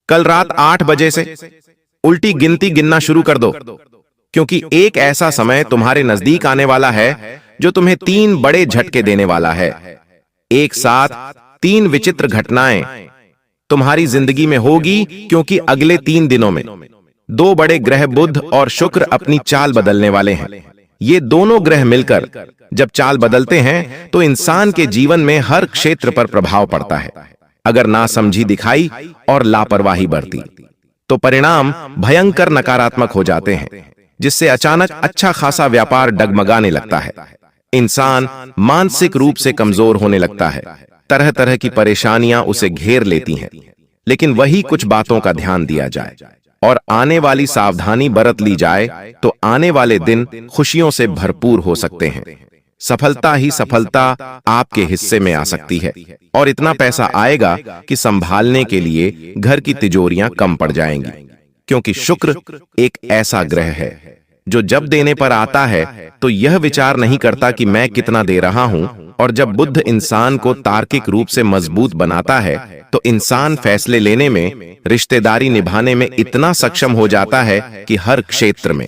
कल रात 8 बजे से उल्टी गिनती गिनना शुरू कर दो, क्योंकि एक ऐसा समय तुम्हारे नजदीक आने वाला है जो तुम्हें 3 बड़े झटके देने वाला है। एक साथ 3 विचित्र घटनाएं तुम्हारी जिंदगी में होगी, क्योंकि अगले 3 दिनों में 2 बड़े ग्रह बुध और शुक्र अपनी चाल बदलने वाले हैं। ये दोनों ग्रह मिलकर जब चाल बदलते हैं तो इंसान के जीवन में हर क्षेत्र पर प्रभाव पड़ता है। अगर नासमझी दिखाई और लापरवाही बरती तो परिणाम भयंकर नकारात्मक हो जाते हैं, जिससे अचानक अच्छा खासा व्यापार डगमगाने लगता है। इंसान मानसिक रूप से कमजोर होने लगता है, तरह तरह की परेशानियां उसे घेर लेती हैं। लेकिन वही कुछ बातों का ध्यान दिया जाए और आने वाली सावधानी बरत ली जाए तो आने वाले दिन खुशियों से भरपूर हो सकते हैं। सफलता ही सफलता आपके हिस्से में आ सकती है और इतना पैसा आएगा कि संभालने के लिए घर की तिजोरियां कम पड़ जाएंगी, क्योंकि शुक्र एक ऐसा ग्रह है जो जब देने पर आता है तो यह विचार नहीं करता कि मैं कितना दे रहा हूं, और जब बुध इंसान को तार्किक रूप से मजबूत बनाता है तो इंसान फैसले लेने में, रिश्तेदारी निभाने में इतना सक्षम हो जाता है कि हर क्षेत्र में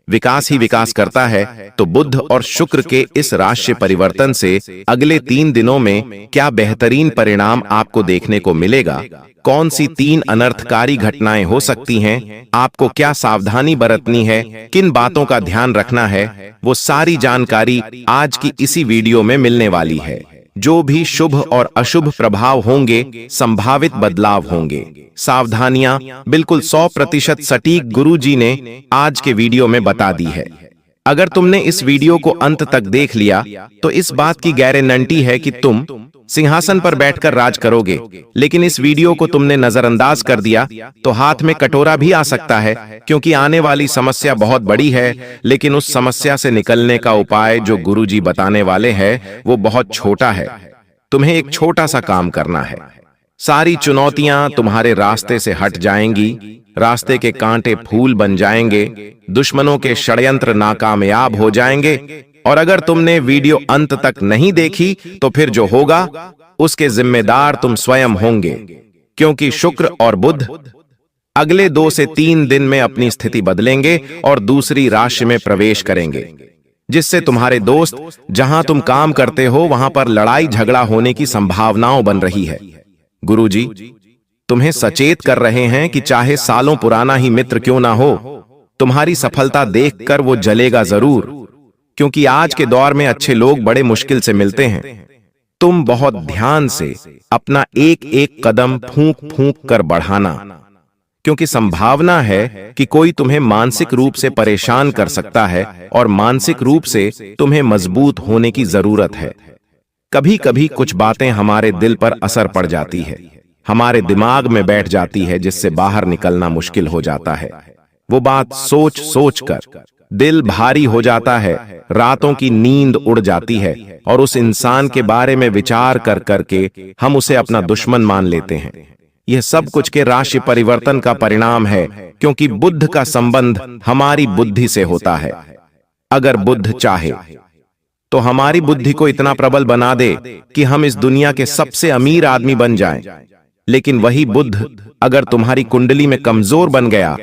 विकास ही विकास करता है। तो बुध और शुक्र के इस राशि परिवर्तन से अगले 3 दिनों में क्या बेहतरीन परिणाम आपको देखने को मिलेगा, कौन सी 3 अनर्थकारी घटनाएं हो सकती हैं, आपको क्या सावधानी बरतनी है, किन बातों का ध्यान रखना है, वो सारी जानकारी आज की इसी वीडियो में मिलने वाली है। जो भी शुभ और अशुभ प्रभाव होंगे, संभावित बदलाव होंगे, सावधानियां बिल्कुल 100% सटीक गुरुजी ने आज के वीडियो में बता दी है। अगर तुमने इस वीडियो को अंत तक देख लिया तो इस बात की गारंटी है कि तुम सिंहासन पर बैठकर राज करोगे। लेकिन इस वीडियो को तुमने नजरअंदाज कर दिया तो हाथ में कटोरा भी आ सकता है, क्योंकि आने वाली समस्या बहुत बड़ी है, लेकिन उस समस्या से निकलने का उपाय जो गुरुजी बताने वाले हैं वो बहुत छोटा है। तुम्हें एक छोटा सा काम करना है, सारी चुनौतियां तुम्हारे रास्ते से हट जाएंगी, रास्ते के कांटे फूल बन जाएंगे, दुश्मनों के षड्यंत्र नाकामयाब हो जाएंगे। और अगर तुमने वीडियो अंत तक नहीं देखी तो फिर जो होगा उसके जिम्मेदार तुम स्वयं होंगे, क्योंकि शुक्र और बुध अगले 2 से 3 दिन में अपनी स्थिति बदलेंगे और दूसरी राशि में प्रवेश करेंगे, जिससे तुम्हारे दोस्त जहां तुम काम करते हो वहां पर लड़ाई झगड़ा होने की संभावनाओं बन रही है। गुरुजी तुम्हें सचेत कर रहे हैं कि चाहे सालों पुराना ही मित्र क्यों ना हो, तुम्हारी सफलता देखकर वो जलेगा जरूर, क्योंकि आज के दौर में अच्छे लोग बड़े मुश्किल से मिलते हैं। तुम बहुत ध्यान से अपना एक एक कदम फूंक फूंक कर बढ़ाना, क्योंकि संभावना है कि कोई तुम्हें मानसिक रूप से परेशान कर सकता है और मानसिक रूप से तुम्हें मजबूत होने की जरूरत है। कभी कभी कुछ बातें हमारे दिल पर असर पड़ जाती है, हमारे दिमाग में बैठ जाती है, जिससे बाहर निकलना मुश्किल हो जाता है। वो बात सोच सोच कर दिल भारी हो जाता है, रातों की नींद उड़ जाती है और उस इंसान के बारे में विचार कर करके हम उसे अपना दुश्मन मान लेते हैं। यह सब कुछ के राशि परिवर्तन का परिणाम है, क्योंकि बुध का संबंध हमारी बुद्धि से होता है। अगर बुध चाहे तो हमारी बुद्धि को इतना प्रबल बना दे कि हम इस दुनिया के सबसे अमीर आदमी बन जाएं। लेकिन वही बुध अगर तुम्हारी कुंडली में कमजोर बन गया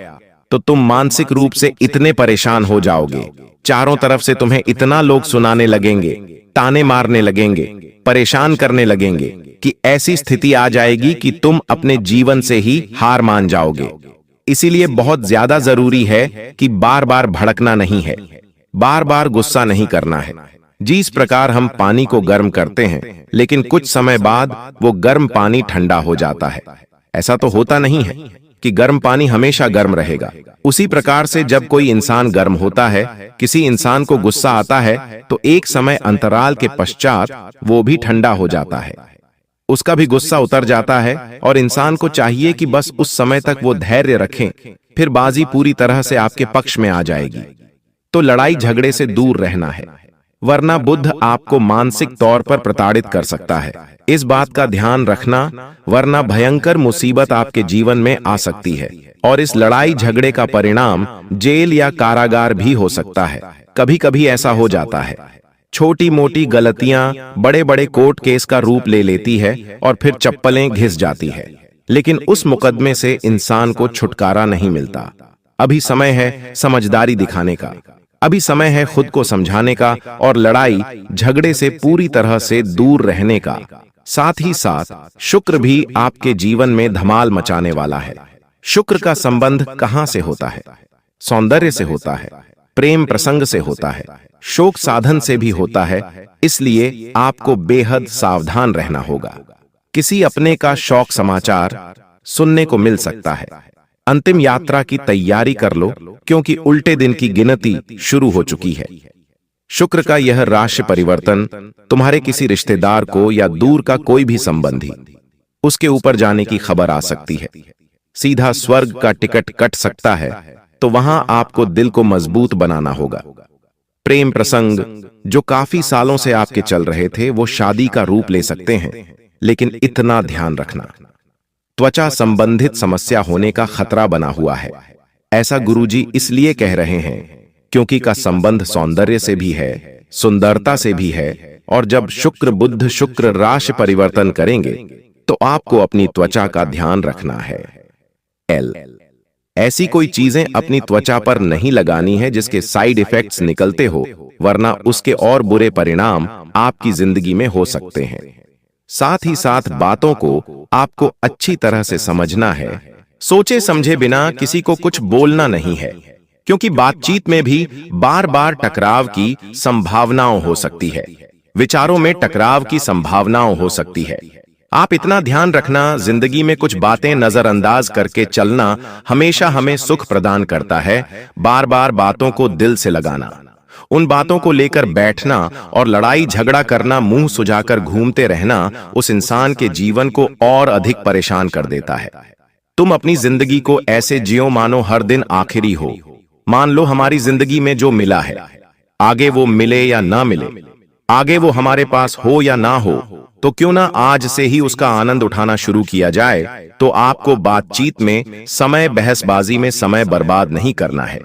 तो तुम मानसिक रूप से इतने परेशान हो जाओगे, चारों तरफ से तुम्हें इतना लोग सुनाने लगेंगे, ताने मारने लगेंगे, परेशान करने लगेंगे कि ऐसी स्थिति आ जाएगी कि तुम अपने जीवन से ही हार मान जाओगे। इसीलिए बहुत ज्यादा जरूरी है कि बार बार भड़कना नहीं है, बार बार गुस्सा नहीं करना है। जिस प्रकार हम पानी को गर्म करते हैं, लेकिन कुछ समय बाद वो गर्म पानी ठंडा हो जाता है, ऐसा तो होता नहीं है कि गर्म पानी हमेशा गर्म रहेगा। उसी प्रकार से जब कोई इंसान गर्म होता है, किसी इंसान को गुस्सा आता है, तो एक समय अंतराल के पश्चात वो भी ठंडा हो जाता है, उसका भी गुस्सा उतर जाता है और इंसान को चाहिए कि बस उस समय तक वो धैर्य रखें, फिर बाजी पूरी तरह से आपके पक्ष में आ जाएगी। तो लड़ाई झगड़े से दूर रहना है, वरना बुध आपको मानसिक तौर पर प्रताड़ित कर सकता है। इस बात का ध्यान रखना, वरना भयंकर मुसीबत आपके जीवन में आ सकती है और इस लड़ाई झगड़े का परिणाम जेल या कारागार भी हो सकता है। कभी कभी ऐसा हो जाता है, छोटी मोटी गलतियां बड़े बड़े कोर्ट केस का रूप ले लेती है और फिर चप्पलें घिस जाती है। लेकिन उस मुकदमे से इंसान को छुटकारा नहीं मिलता। अभी समय है समझदारी दिखाने का, अभी समय है खुद को समझाने का और लड़ाई झगड़े से पूरी तरह से दूर रहने का। साथ ही साथ शुक्र भी आपके जीवन में धमाल मचाने वाला है। शुक्र का संबंध कहां से होता है? सौंदर्य से होता है, प्रेम प्रसंग से होता है, शोक साधन से भी होता है। इसलिए आपको बेहद सावधान रहना होगा। किसी अपने का शौक समाचार सुनने को मिल सकता है। अंतिम यात्रा की तैयारी कर लो, क्योंकि उल्टे दिन की गिनती शुरू हो चुकी है। शुक्र का यह राशि परिवर्तन तुम्हारे किसी रिश्तेदार को या दूर का कोई भी संबंधी उसके ऊपर जाने की खबर आ सकती है। सीधा स्वर्ग का टिकट कट सकता है, तो वहां आपको दिल को मजबूत बनाना होगा। प्रेम प्रसंग जो काफी सालों से आपके चल रहे थे वो शादी का रूप ले सकते हैं, लेकिन इतना ध्यान रखना, त्वचा संबंधित समस्या होने का खतरा बना हुआ है। ऐसा गुरुजी इसलिए कह रहे हैं क्योंकि का संबंध सौंदर्य से भी है, सुंदरता से भी है, और जब शुक्र बुध शुक्र राशि परिवर्तन करेंगे तो आपको अपनी त्वचा का ध्यान रखना है। ऐसी कोई चीजें अपनी त्वचा पर नहीं लगानी है जिसके साइड इफेक्ट्स निकलते हो, वरना उसके और बुरे परिणाम आपकी जिंदगी में हो सकते हैं। साथ ही साथ बातों को आपको अच्छी तरह से समझना है। सोचे समझे बिना किसी को कुछ बोलना नहीं है, क्योंकि बातचीत में भी बार बार टकराव की संभावनाओं हो सकती है, विचारों में टकराव की संभावनाओं हो सकती है। आप इतना ध्यान रखना, जिंदगी में कुछ बातें नजरअंदाज करके चलना हमेशा हमें सुख प्रदान करता है। बार बार बातों को दिल से लगाना, उन बातों को लेकर बैठना और लड़ाई झगड़ा करना, मुंह सुजाकर घूमते रहना उस इंसान के जीवन को और अधिक परेशान कर देता है। तुम अपनी जिंदगी को ऐसे जियो मानो हर दिन आखिरी हो। मान लो हमारी जिंदगी में जो मिला है, आगे वो मिले या ना मिले, आगे वो हमारे पास हो या ना हो, तो क्यों ना आज से ही उसका आनंद उठाना शुरू किया जाए। तो आपको बातचीत में समय, बहसबाजी में समय बर्बाद नहीं करना है।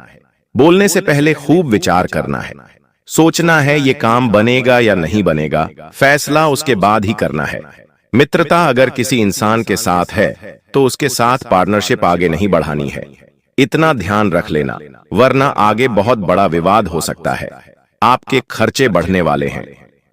बोलने से पहले खूब विचार करना है, सोचना है ये काम बनेगा या नहीं बनेगा, फैसला उसके बाद ही करना है। मित्रता अगर किसी इंसान के साथ है तो उसके साथ पार्टनरशिप आगे नहीं बढ़ानी है। इतना ध्यान रख लेना, वरना आगे बहुत बड़ा विवाद हो सकता है। आपके खर्चे बढ़ने वाले हैं।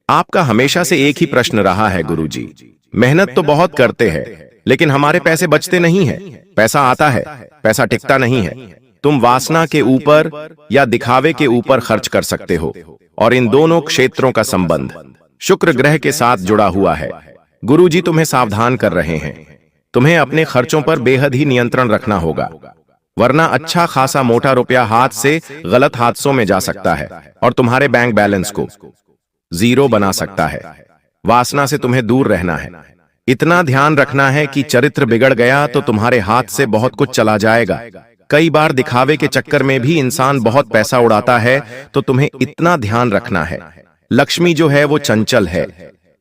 आपका हमेशा से एक ही प्रश्न रहा है, गुरुजी मेहनत तो बहुत करते हैं लेकिन हमारे पैसे बचते नहीं है। पैसा आता है, पैसा टिकता नहीं है। तुम वासना के ऊपर या दिखावे के ऊपर खर्च कर सकते हो, और इन दोनों क्षेत्रों का संबंध शुक्र ग्रह के साथ जुड़ा हुआ है। गुरुजी तुम्हें सावधान कर रहे हैं। तुम्हें अपने खर्चों पर बेहद ही नियंत्रण रखना होगा, वरना अच्छा खासा मोटा रुपया हाथ से गलत हादसों में जा सकता है और तुम्हारे बैंक बैलेंस को जीरो बना सकता है। वासना से तुम्हें दूर रहना है। इतना ध्यान रखना है कि चरित्र बिगड़ गया तो तुम्हारे हाथ से बहुत कुछ चला जाएगा। कई बार दिखावे के चक्कर में भी इंसान बहुत पैसा उड़ाता है, तो तुम्हें इतना ध्यान रखना है। लक्ष्मी जो है वो चंचल है,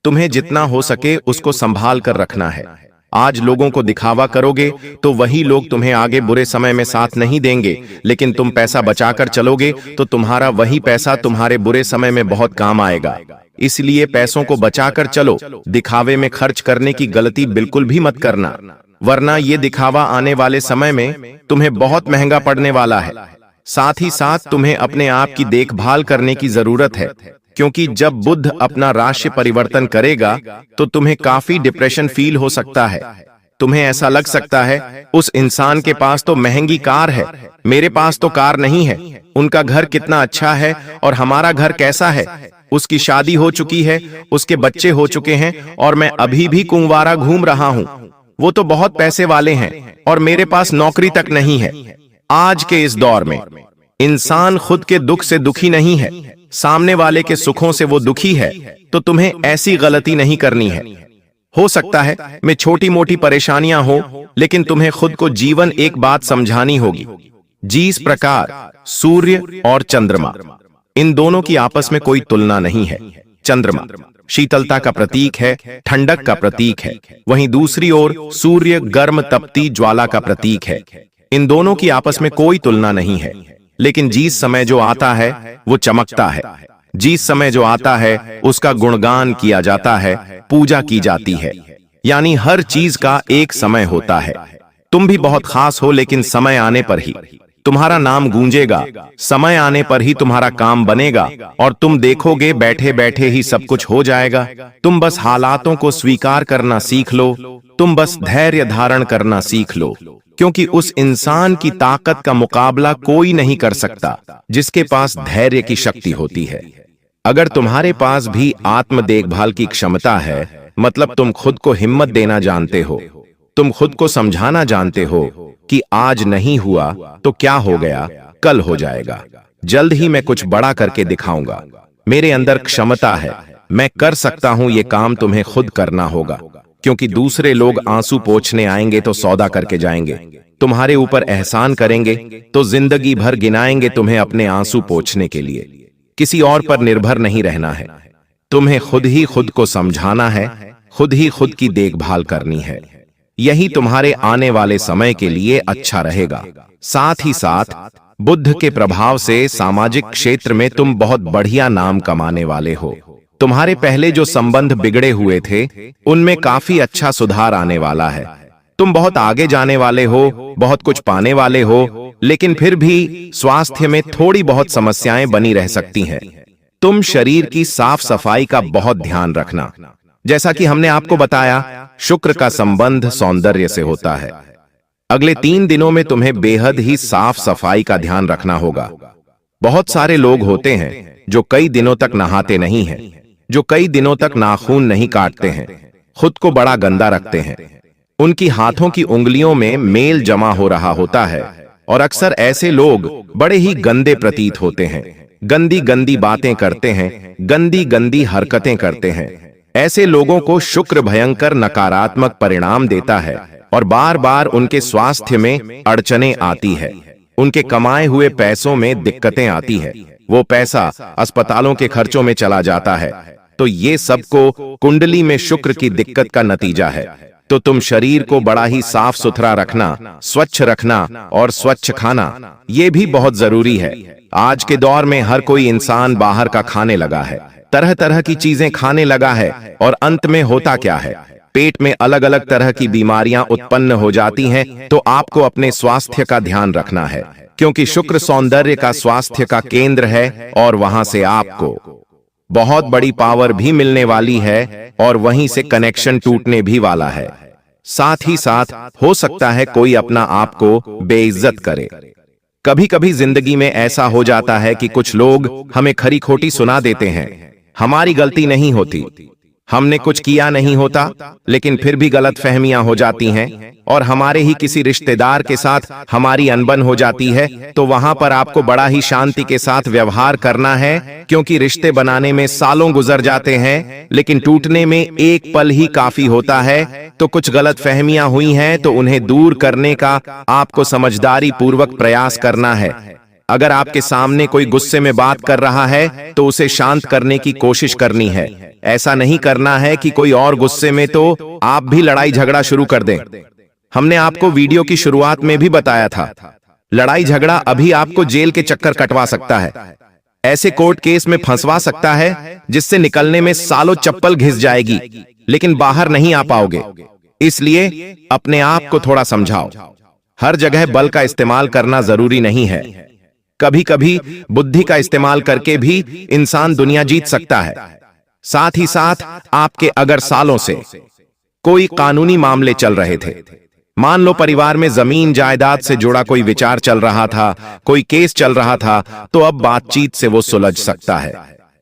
तुम्हें जितना हो सके उसको संभाल कर रखना है। आज लोगों को दिखावा करोगे तो वही लोग तुम्हें आगे बुरे समय में साथ नहीं देंगे, लेकिन तुम पैसा बचाकर चलोगे तो तुम्हारा वही पैसा तुम्हारे बुरे समय में बहुत काम आएगा। इसलिए पैसों को बचाकर चलो। दिखावे में खर्च करने की गलती बिल्कुल भी मत करना, वरना ये दिखावा आने वाले समय में तुम्हें बहुत महंगा पड़ने वाला है। साथ ही साथ तुम्हें अपने आप की देखभाल करने की जरूरत है, क्योंकि जब बुध अपना राशि परिवर्तन करेगा तो तुम्हें काफी डिप्रेशन फील हो सकता है। तुम्हें ऐसा लग सकता है उस इंसान के पास तो महंगी कार है, मेरे पास तो कार नहीं है। उनका घर कितना अच्छा है और हमारा घर कैसा है। उसकी शादी हो चुकी है, उसके बच्चे हो चुके हैं और मैं अभी भी कुंवारा घूम रहा हूं। वो तो बहुत पैसे वाले हैं और मेरे पास नौकरी तक नहीं है। आज के इस दौर में इंसान खुद के दुख से दुखी नहीं है, सामने वाले के सुखों से वो दुखी है। तो तुम्हें ऐसी गलती नहीं करनी है। हो सकता है मैं छोटी मोटी परेशानियां हो, लेकिन तुम्हें खुद को जीवन एक बात समझानी होगी। जिस प्रकार सूर्य और चंद्रमा, इन दोनों की आपस में कोई तुलना नहीं है। चंद्रमा शीतलता का प्रतीक है, ठंडक का प्रतीक है, वहीं दूसरी ओर सूर्य गर्म तपती ज्वाला का प्रतीक है। इन दोनों की आपस में कोई तुलना नहीं है, लेकिन जिस समय जो आता है वो चमकता है। जिस समय जो आता है उसका गुणगान किया जाता है, पूजा की जाती है। यानी हर चीज का एक समय होता है। तुम भी बहुत खास हो, लेकिन समय आने पर ही तुम्हारा नाम गूंजेगा, समय आने पर ही तुम्हारा काम बनेगा और तुम देखोगे बैठे बैठे ही सब कुछ हो जाएगा। तुम बस हालातों को स्वीकार करना सीख लो, तुम बस धैर्य धारण करना सीख लो, क्योंकि उस इंसान की ताकत का मुकाबला कोई नहीं कर सकता जिसके पास धैर्य की शक्ति होती है। अगर तुम्हारे पास भी आत्म देखभाल की क्षमता है, मतलब तुम खुद को हिम्मत देना जानते हो, तुम खुद को समझाना जानते हो कि आज नहीं हुआ तो क्या हो गया, कल हो जाएगा, जल्द ही मैं कुछ बड़ा करके दिखाऊंगा, मेरे अंदर क्षमता है, मैं कर सकता हूं, ये काम तुम्हें खुद करना होगा, क्योंकि दूसरे लोग आंसू पोंछने आएंगे तो सौदा करके जाएंगे, तुम्हारे ऊपर एहसान करेंगे तो जिंदगी भर गिनाएंगे तुम्हें अपने आंसू पोंछने के लिए। किसी और पर निर्भर नहीं रहना है, तुम्हें खुद ही खुद को समझाना है, खुद ही खुद की देखभाल करनी है। यही तुम्हारे आने वाले समय के लिए अच्छा रहेगा। साथ ही साथ बुद्ध के प्रभाव से सामाजिक क्षेत्र में तुम बहुत बढ़िया नाम कमाने वाले हो। तुम्हारे पहले जो संबंध बिगड़े हुए थे उनमें काफी अच्छा सुधार आने वाला है। तुम बहुत आगे जाने वाले हो, बहुत कुछ पाने वाले हो, लेकिन फिर भी स्वास्थ्य में थोड़ी बहुत समस्याएं बनी रह सकती हैं। तुम शरीर की साफ सफाई का बहुत ध्यान रखना। जैसा कि हमने आपको बताया, शुक्र का संबंध सौंदर्य से होता है। अगले 3 दिनों में तुम्हें बेहद ही साफ सफाई का ध्यान रखना होगा। बहुत सारे लोग होते हैं जो कई दिनों तक नहाते नहीं हैं, जो कई दिनों तक नाखून नहीं काटते हैं, खुद को बड़ा गंदा रखते हैं, उनकी हाथों की उंगलियों में मेल जमा हो रहा होता है और अक्सर ऐसे लोग बड़े ही गंदे प्रतीत होते हैं, गंदी गंदी बातें करते हैं, गंदी गंदी हरकतें करते हैं। ऐसे लोगों को शुक्र भयंकर नकारात्मक परिणाम देता है और बार बार उनके स्वास्थ्य में अड़चनें आती है, उनके कमाए हुए पैसों में दिक्कतें आती है, वो पैसा अस्पतालों के खर्चों में चला जाता है। तो ये सबको कुंडली में शुक्र की दिक्कत का नतीजा है। तो तुम शरीर को बड़ा ही साफ सुथरा रखना, स्वच्छ रखना और स्वच्छ खाना, ये भी बहुत जरूरी है। आज के दौर में हर कोई इंसान बाहर का खाने लगा है, तरह तरह की चीजें खाने लगा है और अंत में होता क्या है, पेट में अलग अलग तरह की बीमारियां उत्पन्न हो जाती हैं। तो आपको अपने स्वास्थ्य का ध्यान रखना है, क्योंकि शुक्र सौंदर्य का स्वास्थ्य का केंद्र है और वहां से आपको बहुत बड़ी पावर भी मिलने वाली है और वहीं से कनेक्शन टूटने भी वाला है। साथ ही साथ हो सकता है कोई अपना आपको बेइज्जत करे। कभी कभी जिंदगी में ऐसा हो जाता है कि कुछ लोग हमें खरी खोटी सुना देते हैं। हमारी गलती नहीं होती, हमने कुछ किया नहीं होता, लेकिन फिर भी गलत फहमियां हो जाती हैं और हमारे ही किसी रिश्तेदार के साथ हमारी अनबन हो जाती है। तो वहां पर आपको बड़ा ही शांति के साथ व्यवहार करना है, क्योंकि रिश्ते बनाने में सालों गुजर जाते हैं, लेकिन टूटने में एक पल ही काफी होता है। तो कुछ गलत फहमियां हुई हैं तो उन्हें दूर करने का आपको समझदारी पूर्वक प्रयास करना है। अगर आपके सामने कोई गुस्से में बात कर रहा है तो उसे शांत करने की कोशिश करनी है। ऐसा नहीं करना है कि कोई और गुस्से में तो आप भी लड़ाई झगड़ा शुरू कर दें। हमने आपको वीडियो की शुरुआत में भी बताया था, लड़ाई झगड़ा अभी आपको जेल के चक्कर कटवा सकता है, ऐसे कोर्ट केस में फंसवा सकता है जिससे निकलने में सालों चप्पल घिस जाएगी, लेकिन बाहर नहीं आ पाओगे। इसलिए अपने आप को थोड़ा समझाओ। हर जगह बल का इस्तेमाल करना जरूरी नहीं है, कभी कभी बुद्धि का इस्तेमाल करके भी इंसान दुनिया जीत सकता है। साथ ही साथ आपके अगर सालों से कोई कानूनी मामले चल रहे थे, मान लो परिवार में जमीन जायदाद से जुड़ा कोई विचार चल रहा था, कोई केस चल रहा था, तो अब बातचीत से वो सुलझ सकता है,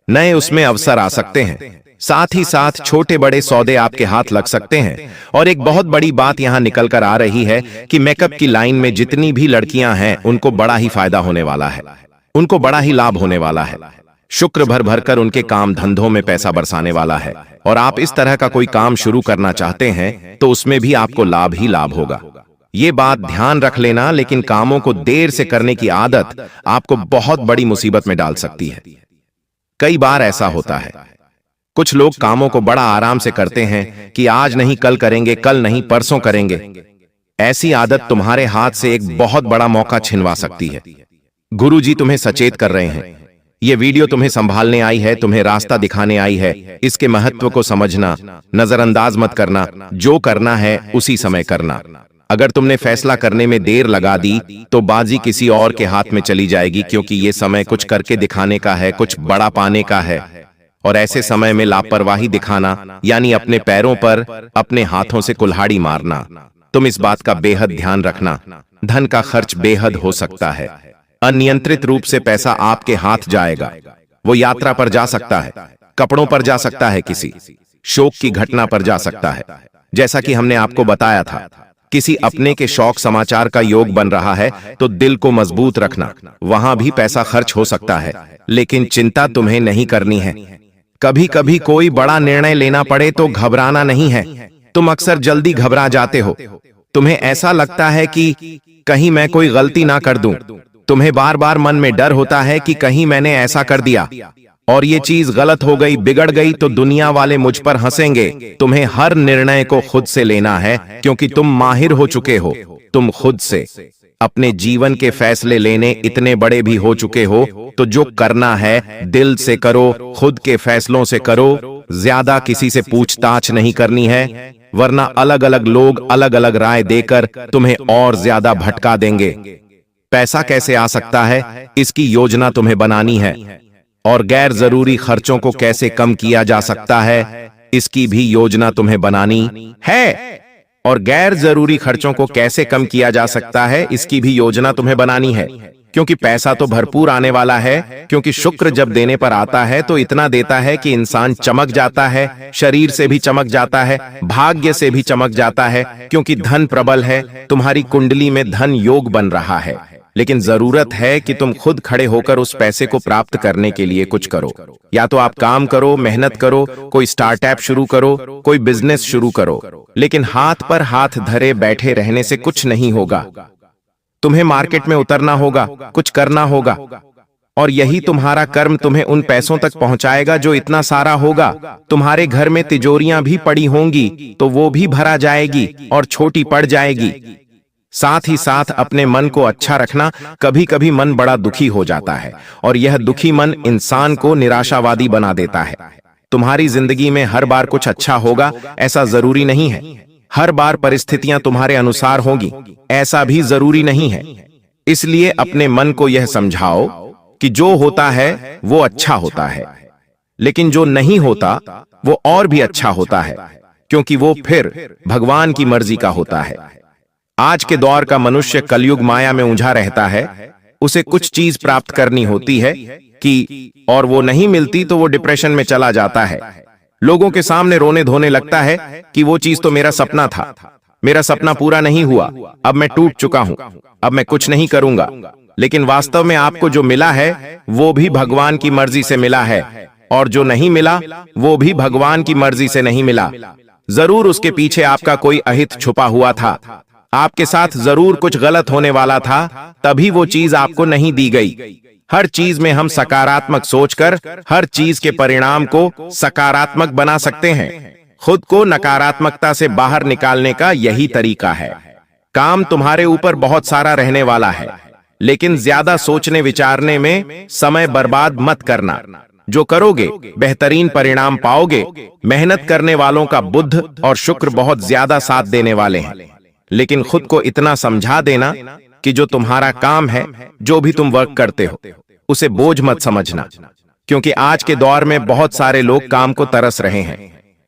नए उसमें अवसर आ सकते हैं। साथ ही साथ छोटे बड़े सौदे आपके हाथ लग सकते हैं। और एक बहुत बड़ी बात यहां निकल कर आ रही है कि मेकअप की लाइन में जितनी भी लड़कियां हैं उनको बड़ा ही फायदा होने वाला है, उनको बड़ा ही लाभ होने वाला है। शुक्र भर भर कर उनके काम धंधों में पैसा बरसाने वाला है और आप इस तरह का कोई काम शुरू करना चाहते हैं तो उसमें भी आपको लाभ ही लाभ होगा। ये बात ध्यान रख लेना, लेकिन कामों को देर से करने की आदत आपको बहुत बड़ी मुसीबत में डाल सकती है। कई बार ऐसा होता है, कुछ लोग कामों को बड़ा आराम से करते हैं कि आज नहीं कल करेंगे, कल नहीं परसों करेंगे। ऐसी आदत तुम्हारे हाथ से एक बहुत बड़ा मौका छिनवा सकती है। गुरुजी तुम्हें सचेत कर रहे हैं ये वीडियो तुम्हें संभालने आई है, तुम्हें रास्ता दिखाने आई है। इसके महत्व को समझना, नजरअंदाज मत करना, जो करना है उसी समय करना। अगर तुमने फैसला करने में देर लगा दी तो बाजी किसी और के हाथ में चली जाएगी, क्योंकि ये समय कुछ करके दिखाने का है, कुछ बड़ा पाने का है। और ऐसे समय में लापरवाही दिखाना यानी अपने पैरों पर अपने हाथों से कुल्हाड़ी मारना। तुम इस बात का बेहद ध्यान रखना, धन का खर्च बेहद हो सकता है। अनियंत्रित रूप से पैसा आपके हाथ जाएगा। वो यात्रा पर जा सकता है, कपड़ों पर जा सकता है, किसी शोक की घटना पर जा सकता है। जैसा कि हमने आपको बताया था, किसी अपने के शौक समाचार का योग बन रहा है तो दिल को मजबूत रखना, वहां भी पैसा खर्च हो सकता है। लेकिन चिंता तुम्हें नहीं करनी है। कभी कभी कोई बड़ा निर्णय लेना पड़े तो घबराना नहीं है। तुम अक्सर जल्दी घबरा जाते हो। तुम्हें ऐसा लगता है कि कहीं मैं कोई गलती ना कर दूं। तुम्हें बार बार मन में डर होता है कि कहीं मैंने ऐसा कर दिया और ये चीज गलत हो गई, बिगड़ गई तो दुनिया वाले मुझ पर हंसेंगे। तुम्हें हर निर्णय को खुद से लेना है, क्योंकि तुम माहिर हो चुके हो। तुम खुद से अपने जीवन के फैसले लेने इतने बड़े भी हो चुके हो, तो जो करना है दिल से करो, खुद के फैसलों से करो। ज्यादा किसी से पूछताछ नहीं करनी है, वरना अलग अलग लोग अलग अलग राय देकर तुम्हें और ज्यादा भटका देंगे। पैसा कैसे आ सकता है, इसकी योजना तुम्हें बनानी है। और गैर जरूरी खर्चों को कैसे कम किया जा सकता है, इसकी भी योजना तुम्हें बनानी है। और गैर जरूरी खर्चों को कैसे कम किया जा सकता है, इसकी भी योजना तुम्हें बनानी है। क्योंकि पैसा तो भरपूर आने वाला है, क्योंकि शुक्र जब देने पर आता है तो इतना देता है कि इंसान चमक जाता है, शरीर से भी चमक जाता है, भाग्य से भी चमक जाता है। क्योंकि धन प्रबल है, तुम्हारी कुंडली में धन योग बन रहा है। लेकिन जरूरत है कि तुम खुद खड़े होकर उस पैसे को प्राप्त करने के लिए कुछ करो। या तो आप काम करो, मेहनत करो, कोई स्टार्टअप शुरू करो, कोई बिजनेस शुरू करो। लेकिन हाथ पर हाथ धरे बैठे रहने से कुछ नहीं होगा। तुम्हें मार्केट में उतरना होगा, कुछ करना होगा, और यही तुम्हारा कर्म तुम्हें उन पैसों तक पहुंचाएगा जो इतना सारा होगा। तुम्हारे घर में तिजोरियां भी पड़ी होंगी तो वो भी भरा जाएगी और छोटी पड़ जाएगी। साथ ही साथ अपने मन को अच्छा रखना। कभी कभी मन बड़ा दुखी हो जाता है और यह दुखी मन इंसान को निराशावादी बना देता है। तुम्हारी जिंदगी में हर बार कुछ अच्छा होगा ऐसा जरूरी नहीं है। हर बार परिस्थितियां तुम्हारे अनुसार होंगी ऐसा भी जरूरी नहीं है। इसलिए अपने मन को यह समझाओ कि जो होता है वो अच्छा होता है, लेकिन जो नहीं होता वो और भी अच्छा होता है, क्योंकि वो फिर भगवान की मर्जी का होता है। आज के दौर का मनुष्य कलयुग माया में उलझा रहता है। उसे कुछ चीज प्राप्त करनी होती है और वो नहीं मिलती तो वो डिप्रेशन में चला जाता है। लोगों के सामने रोने धोने लगता है कि वो चीज तो मेरा सपना था, मेरा सपना पूरा नहीं हुआ, अब मैं टूट चुका हूं, अब मैं कुछ नहीं करूंगा। लेकिन वास्तव में आपको जो मिला है वो भी भगवान की मर्जी से मिला है, और जो नहीं मिला वो भी भगवान की मर्जी से नहीं मिला। जरूर उसके पीछे आपका कोई अहित छुपा हुआ था। आपके साथ जरूर कुछ गलत होने वाला था, तभी वो चीज आपको नहीं दी गई। हर चीज में हम सकारात्मक सोचकर हर चीज के परिणाम को सकारात्मक बना सकते हैं। खुद को नकारात्मकता से बाहर निकालने का यही तरीका है। काम तुम्हारे ऊपर बहुत सारा रहने वाला है, लेकिन ज्यादा सोचने विचारने में समय बर्बाद मत करना। जो करोगे बेहतरीन परिणाम पाओगे। मेहनत करने वालों का बुध और शुक्र बहुत ज्यादा साथ देने वाले हैं। लेकिन खुद को इतना समझा देना कि जो तुम्हारा काम है, जो भी तुम वर्क करते हो, उसे बोझ मत समझना। क्योंकि आज के दौर में बहुत सारे लोग काम को तरस रहे हैं।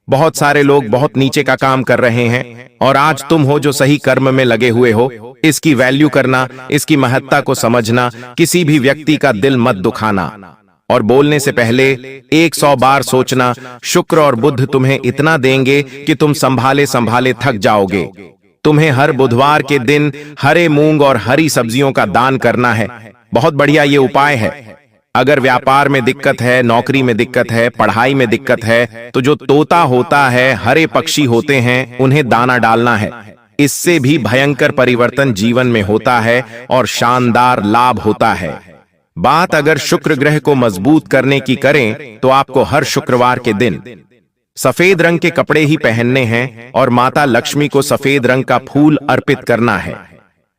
बहुत सारे लोग बहुत नीचे का काम कर रहे हैं, और आज तुम हो जो सही कर्म में लगे हुए हो। इसकी वैल्यू करना, इसकी महत्ता को समझना, किसी भी व्यक्ति का दिल मत दुखाना, और बोलने से पहले 100 बार सोचना। शुक्र और बुध तुम्हें इतना देंगे कि तुम संभाले संभाले थक जाओगे। तुम्हें हर बुधवार के दिन हरे मूंग और हरी सब्जियों का दान करना है। बहुत बढ़िया ये उपाय है। अगर व्यापार में दिक्कत है, नौकरी में दिक्कत है, पढ़ाई में दिक्कत है, तो जो तोता होता है, हरे पक्षी होते हैं, उन्हें दाना डालना है। इससे भी भयंकर परिवर्तन जीवन में होता है और शानदार लाभ होता है। बात अगर शुक्र ग्रह को मजबूत करने की करें तो आपको हर शुक्रवार के दिन सफेद रंग के कपड़े ही पहनने हैं और माता लक्ष्मी को सफेद रंग का फूल अर्पित करना है।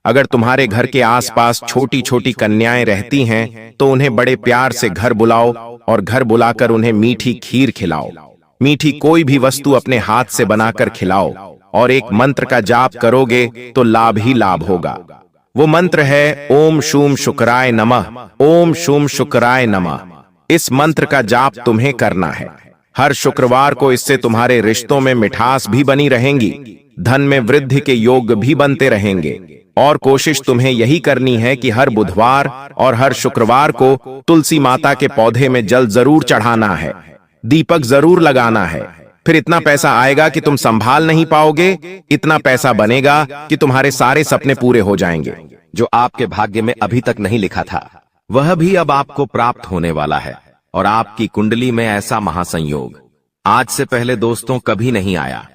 अगर तुम्हारे घर के आसपास छोटी छोटी कन्याएं रहती हैं तो उन्हें बड़े प्यार से घर बुलाओ और घर बुलाकर उन्हें मीठी खीर खिलाओ। मीठी कोई भी वस्तु अपने हाथ से बनाकर खिलाओ और एक मंत्र का जाप करोगे तो लाभ ही लाभ होगा। वो मंत्र है ओम शूम शुक्राय नमः, ओम शूम शुक्राय नमः। इस मंत्र का जाप तुम्हें करना है हर शुक्रवार को। इससे तुम्हारे रिश्तों में मिठास भी बनी रहेंगी, धन में वृद्धि के योग भी बनते रहेंगे। और कोशिश तुम्हें यही करनी है कि हर बुधवार और हर शुक्रवार को तुलसी माता के पौधे में जल जरूर चढ़ाना है, दीपक जरूर लगाना है। फिर इतना पैसा आएगा कि तुम संभाल नहीं पाओगे, इतना पैसा बनेगा कि तुम्हारे सारे सपने पूरे हो जाएंगे। जो आपके भाग्य में अभी तक नहीं लिखा था वह भी अब आपको प्राप्त होने वाला है। और आपकी कुंडली में ऐसा महासंयोग आज से पहले दोस्तों कभी नहीं आया।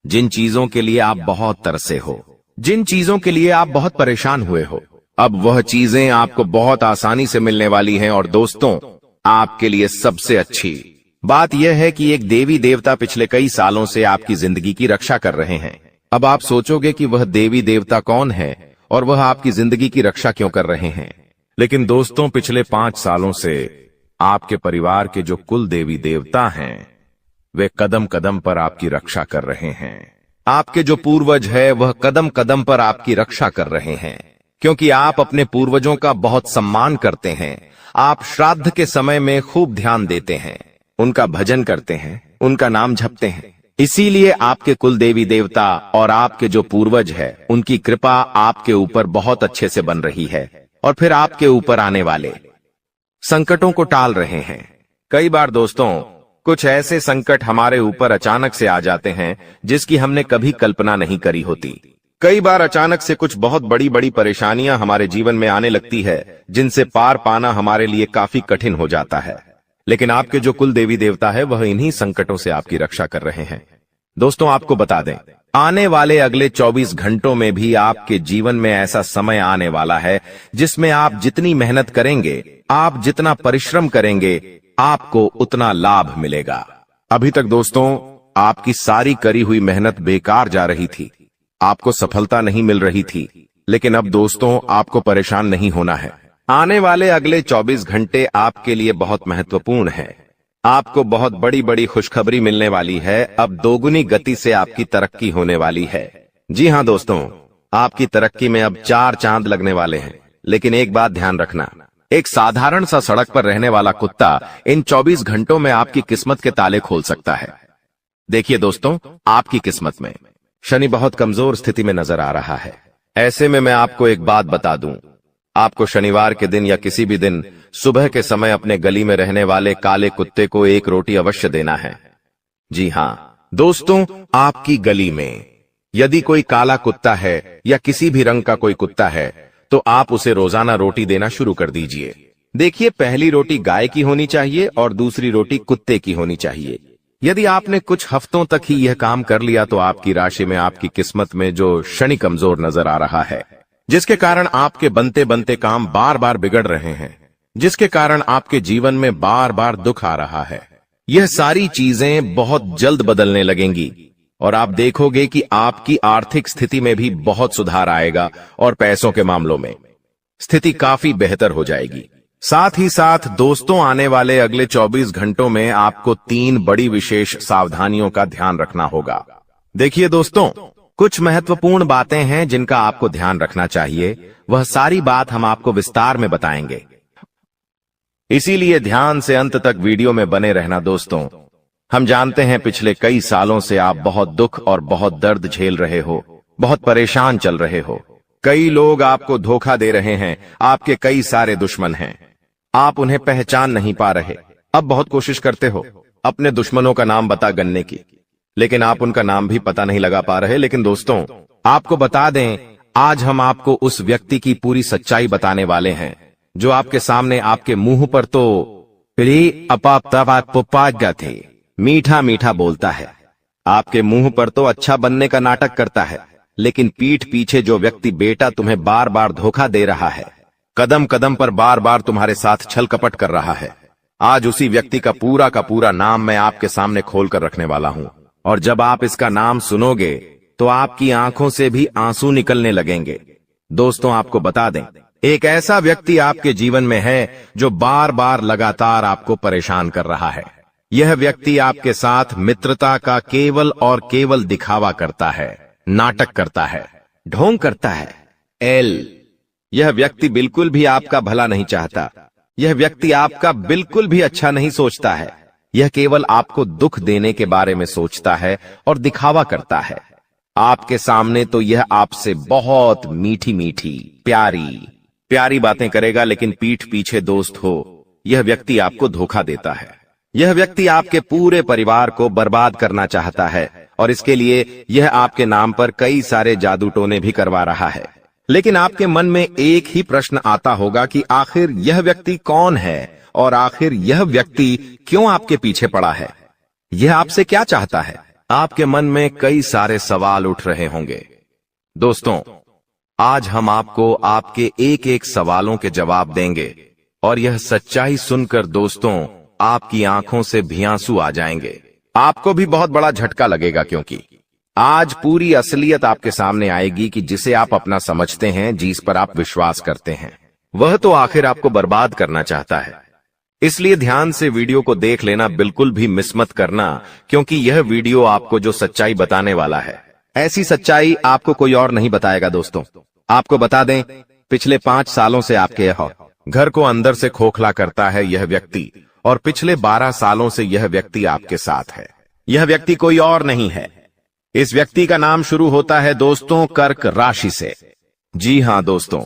जिन चीजों के लिए आप बहुत तरसे हो, जिन चीजों के लिए आप बहुत परेशान हुए हो, अब वह चीजें आपको बहुत आसानी से मिलने वाली हैं। और दोस्तों आपके लिए सबसे अच्छी बात यह है कि एक देवी देवता पिछले कई सालों से आपकी जिंदगी की रक्षा कर रहे हैं। अब आप सोचोगे कि वह देवी देवता कौन है और वह आपकी जिंदगी की रक्षा क्यों कर रहे हैं। लेकिन दोस्तों पिछले 5 सालों से आपके परिवार के जो कुल देवी देवता हैं वे कदम कदम पर आपकी रक्षा कर रहे हैं। आपके जो पूर्वज है वह कदम कदम पर आपकी रक्षा कर रहे हैं, क्योंकि आप अपने पूर्वजों का बहुत सम्मान करते हैं। आप श्राद्ध के समय में खूब ध्यान देते हैं, उनका भजन करते हैं, उनका नाम जपते हैं। इसीलिए आपके कुल देवी देवता और आपके जो पूर्वज है उनकी कृपा आपके ऊपर बहुत अच्छे से बन रही है और फिर आपके ऊपर आने वाले संकटों को टाल रहे हैं। कई बार दोस्तों कुछ ऐसे संकट हमारे ऊपर अचानक से आ जाते हैं जिसकी हमने कभी कल्पना नहीं करी होती। कई बार अचानक से कुछ बहुत बड़ी बड़ी परेशानियां हमारे जीवन में आने लगती है जिनसे पार पाना हमारे लिए काफी कठिन हो जाता है। लेकिन आपके जो कुल देवी देवता है वह इन्हीं संकटों से आपकी रक्षा कर रहे हैं। दोस्तों आपको बता दें, आने वाले अगले 24 घंटों में भी आपके जीवन में ऐसा समय आने वाला है जिसमें आप जितनी मेहनत करेंगे, आप जितना परिश्रम करेंगे, आपको उतना लाभ मिलेगा। अभी तक दोस्तों आपकी सारी करी हुई मेहनत बेकार जा रही थी, आपको सफलता नहीं मिल रही थी। लेकिन अब दोस्तों आपको परेशान नहीं होना है। आने वाले अगले 24 घंटे आपके लिए बहुत महत्वपूर्ण है। आपको बहुत बड़ी बड़ी खुशखबरी मिलने वाली है। अब दोगुनी गति से आपकी तरक्की होने वाली है। जी हाँ दोस्तों, आपकी तरक्की में अब 4 चांद लगने वाले हैं। लेकिन एक बात ध्यान रखना, एक साधारण सा सड़क पर रहने वाला कुत्ता इन 24 घंटों में आपकी किस्मत के ताले खोल सकता है। देखिए दोस्तों, आपकी किस्मत में शनि बहुत कमजोर स्थिति में नजर आ रहा है। ऐसे में मैं आपको एक बात बता दूं, आपको शनिवार के दिन या किसी भी दिन सुबह के समय अपने गली में रहने वाले काले कुत्ते को 1 रोटी अवश्य देना है। जी हाँ दोस्तों, आपकी गली में यदि कोई काला कुत्ता है या किसी भी रंग का कोई कुत्ता है तो आप उसे रोजाना रोटी देना शुरू कर दीजिए। देखिए, पहली रोटी गाय की होनी चाहिए और दूसरी रोटी कुत्ते की होनी चाहिए। यदि आपने कुछ हफ्तों तक ही यह काम कर लिया तो आपकी राशि में, आपकी किस्मत में जो शनि कमजोर नजर आ रहा है, जिसके कारण आपके बनते बनते काम बार बार बिगड़ रहे हैं, जिसके कारण आपके जीवन में बार बार दुख आ रहा है, यह सारी चीजें बहुत जल्द बदलने लगेंगी और आप देखोगे कि आपकी आर्थिक स्थिति में भी बहुत सुधार आएगा और पैसों के मामलों में स्थिति काफी बेहतर हो जाएगी। साथ ही साथ दोस्तों, आने वाले अगले 24 घंटों में आपको 3 बड़ी विशेष सावधानियों का ध्यान रखना होगा। देखिए दोस्तों, कुछ महत्वपूर्ण बातें हैं जिनका आपको ध्यान रखना चाहिए। वह सारी बात हम आपको विस्तार में बताएंगे, इसीलिए ध्यान से अंत तक वीडियो में बने रहना। दोस्तों, हम जानते हैं पिछले कई सालों से आप बहुत दुख और बहुत दर्द झेल रहे हो, बहुत परेशान चल रहे हो। कई लोग आपको धोखा दे रहे हैं, आपके कई सारे दुश्मन हैं, आप उन्हें पहचान नहीं पा रहे। अब बहुत कोशिश करते हो अपने दुश्मनों का नाम बता गन्ने की, लेकिन आप उनका नाम भी पता नहीं लगा पा रहे। लेकिन दोस्तों, आपको बता दें, आज हम आपको उस व्यक्ति की पूरी सच्चाई बताने वाले हैं जो आपके सामने आपके मुंह पर तो थे मीठा मीठा बोलता है, आपके मुंह पर तो अच्छा बनने का नाटक करता है, लेकिन पीठ पीछे जो व्यक्ति बेटा तुम्हें बार बार धोखा दे रहा है, कदम कदम पर बार बार तुम्हारे साथ छल कपट कर रहा है, आज उसी व्यक्ति का पूरा नाम मैं आपके सामने खोल कर रखने वाला हूं। और जब आप इसका नाम सुनोगे तो आपकी आंखों से भी आंसू निकलने लगेंगे। दोस्तों आपको बता दें, एक ऐसा व्यक्ति आपके जीवन में है जो बार बार लगातार आपको परेशान कर रहा है। यह व्यक्ति आपके साथ मित्रता का केवल और केवल दिखावा करता है, नाटक करता है, ढोंग करता है। यह व्यक्ति बिल्कुल भी आपका भला नहीं चाहता। यह व्यक्ति आपका बिल्कुल भी अच्छा नहीं सोचता है। यह केवल आपको दुख देने के बारे में सोचता है और दिखावा करता है। आपके सामने तो यह आपसे बहुत मीठी मीठी प्यारी बातें करेगा, लेकिन पीठ पीछे दोस्त हो, यह व्यक्ति आपको धोखा देता है। यह व्यक्ति आपके पूरे परिवार को बर्बाद करना चाहता है और इसके लिए यह आपके नाम पर कई सारे जादू टोने भी करवा रहा है। लेकिन आपके मन में एक ही प्रश्न आता होगा कि आखिर यह व्यक्ति कौन है और आखिर यह व्यक्ति क्यों आपके पीछे पड़ा है? यह आपसे क्या चाहता है? आपके मन में कई सारे सवाल उठ रहे होंगे। दोस्तों, आज हम आपको आपके एक एक सवालों के जवाब देंगे और यह सच्चाई सुनकर दोस्तों आपकी आंखों से भी आंसू आ जाएंगे। आपको भी बहुत बड़ा झटका लगेगा, क्योंकि आज पूरी असलियत आपके सामने आएगी कि जिसे आप अपना समझते हैं, जिस पर आप विश्वास करते हैं, वह तो आखिर आपको बर्बाद करना चाहता है। इसलिए ध्यान से वीडियो को देख लेना, बिल्कुल भी मिस मत करना, क्योंकि यह वीडियो आपको जो सच्चाई बताने वाला है, ऐसी सच्चाई आपको कोई और नहीं बताएगा। दोस्तों, आपको बता दें, पिछले 5 सालों से आपके घर को अंदर से खोखला करता है यह व्यक्ति, और पिछले 12 सालों से यह व्यक्ति आपके साथ है। यह व्यक्ति कोई और नहीं है। इस व्यक्ति का नाम शुरू होता है दोस्तों कर्क राशि से। जी हां दोस्तों,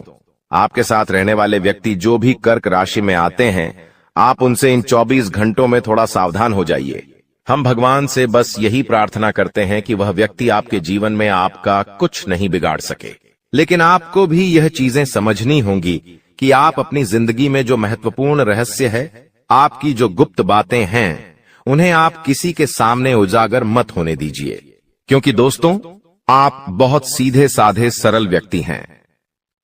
आपके साथ रहने वाले व्यक्ति जो भी कर्क राशि में आते हैं, आप उनसे इन 24 घंटों में थोड़ा सावधान हो जाइए। हम भगवान से बस यही प्रार्थना करते हैं कि वह व्यक्ति आपके जीवन में आपका कुछ नहीं बिगाड़ सके। लेकिन आपको भी यह चीजें समझनी होंगी कि आप अपनी जिंदगी में जो महत्वपूर्ण रहस्य है, आपकी जो गुप्त बातें हैं, उन्हें आप किसी के सामने उजागर मत होने दीजिए, क्योंकि दोस्तों आप बहुत सीधे साधे सरल व्यक्ति हैं।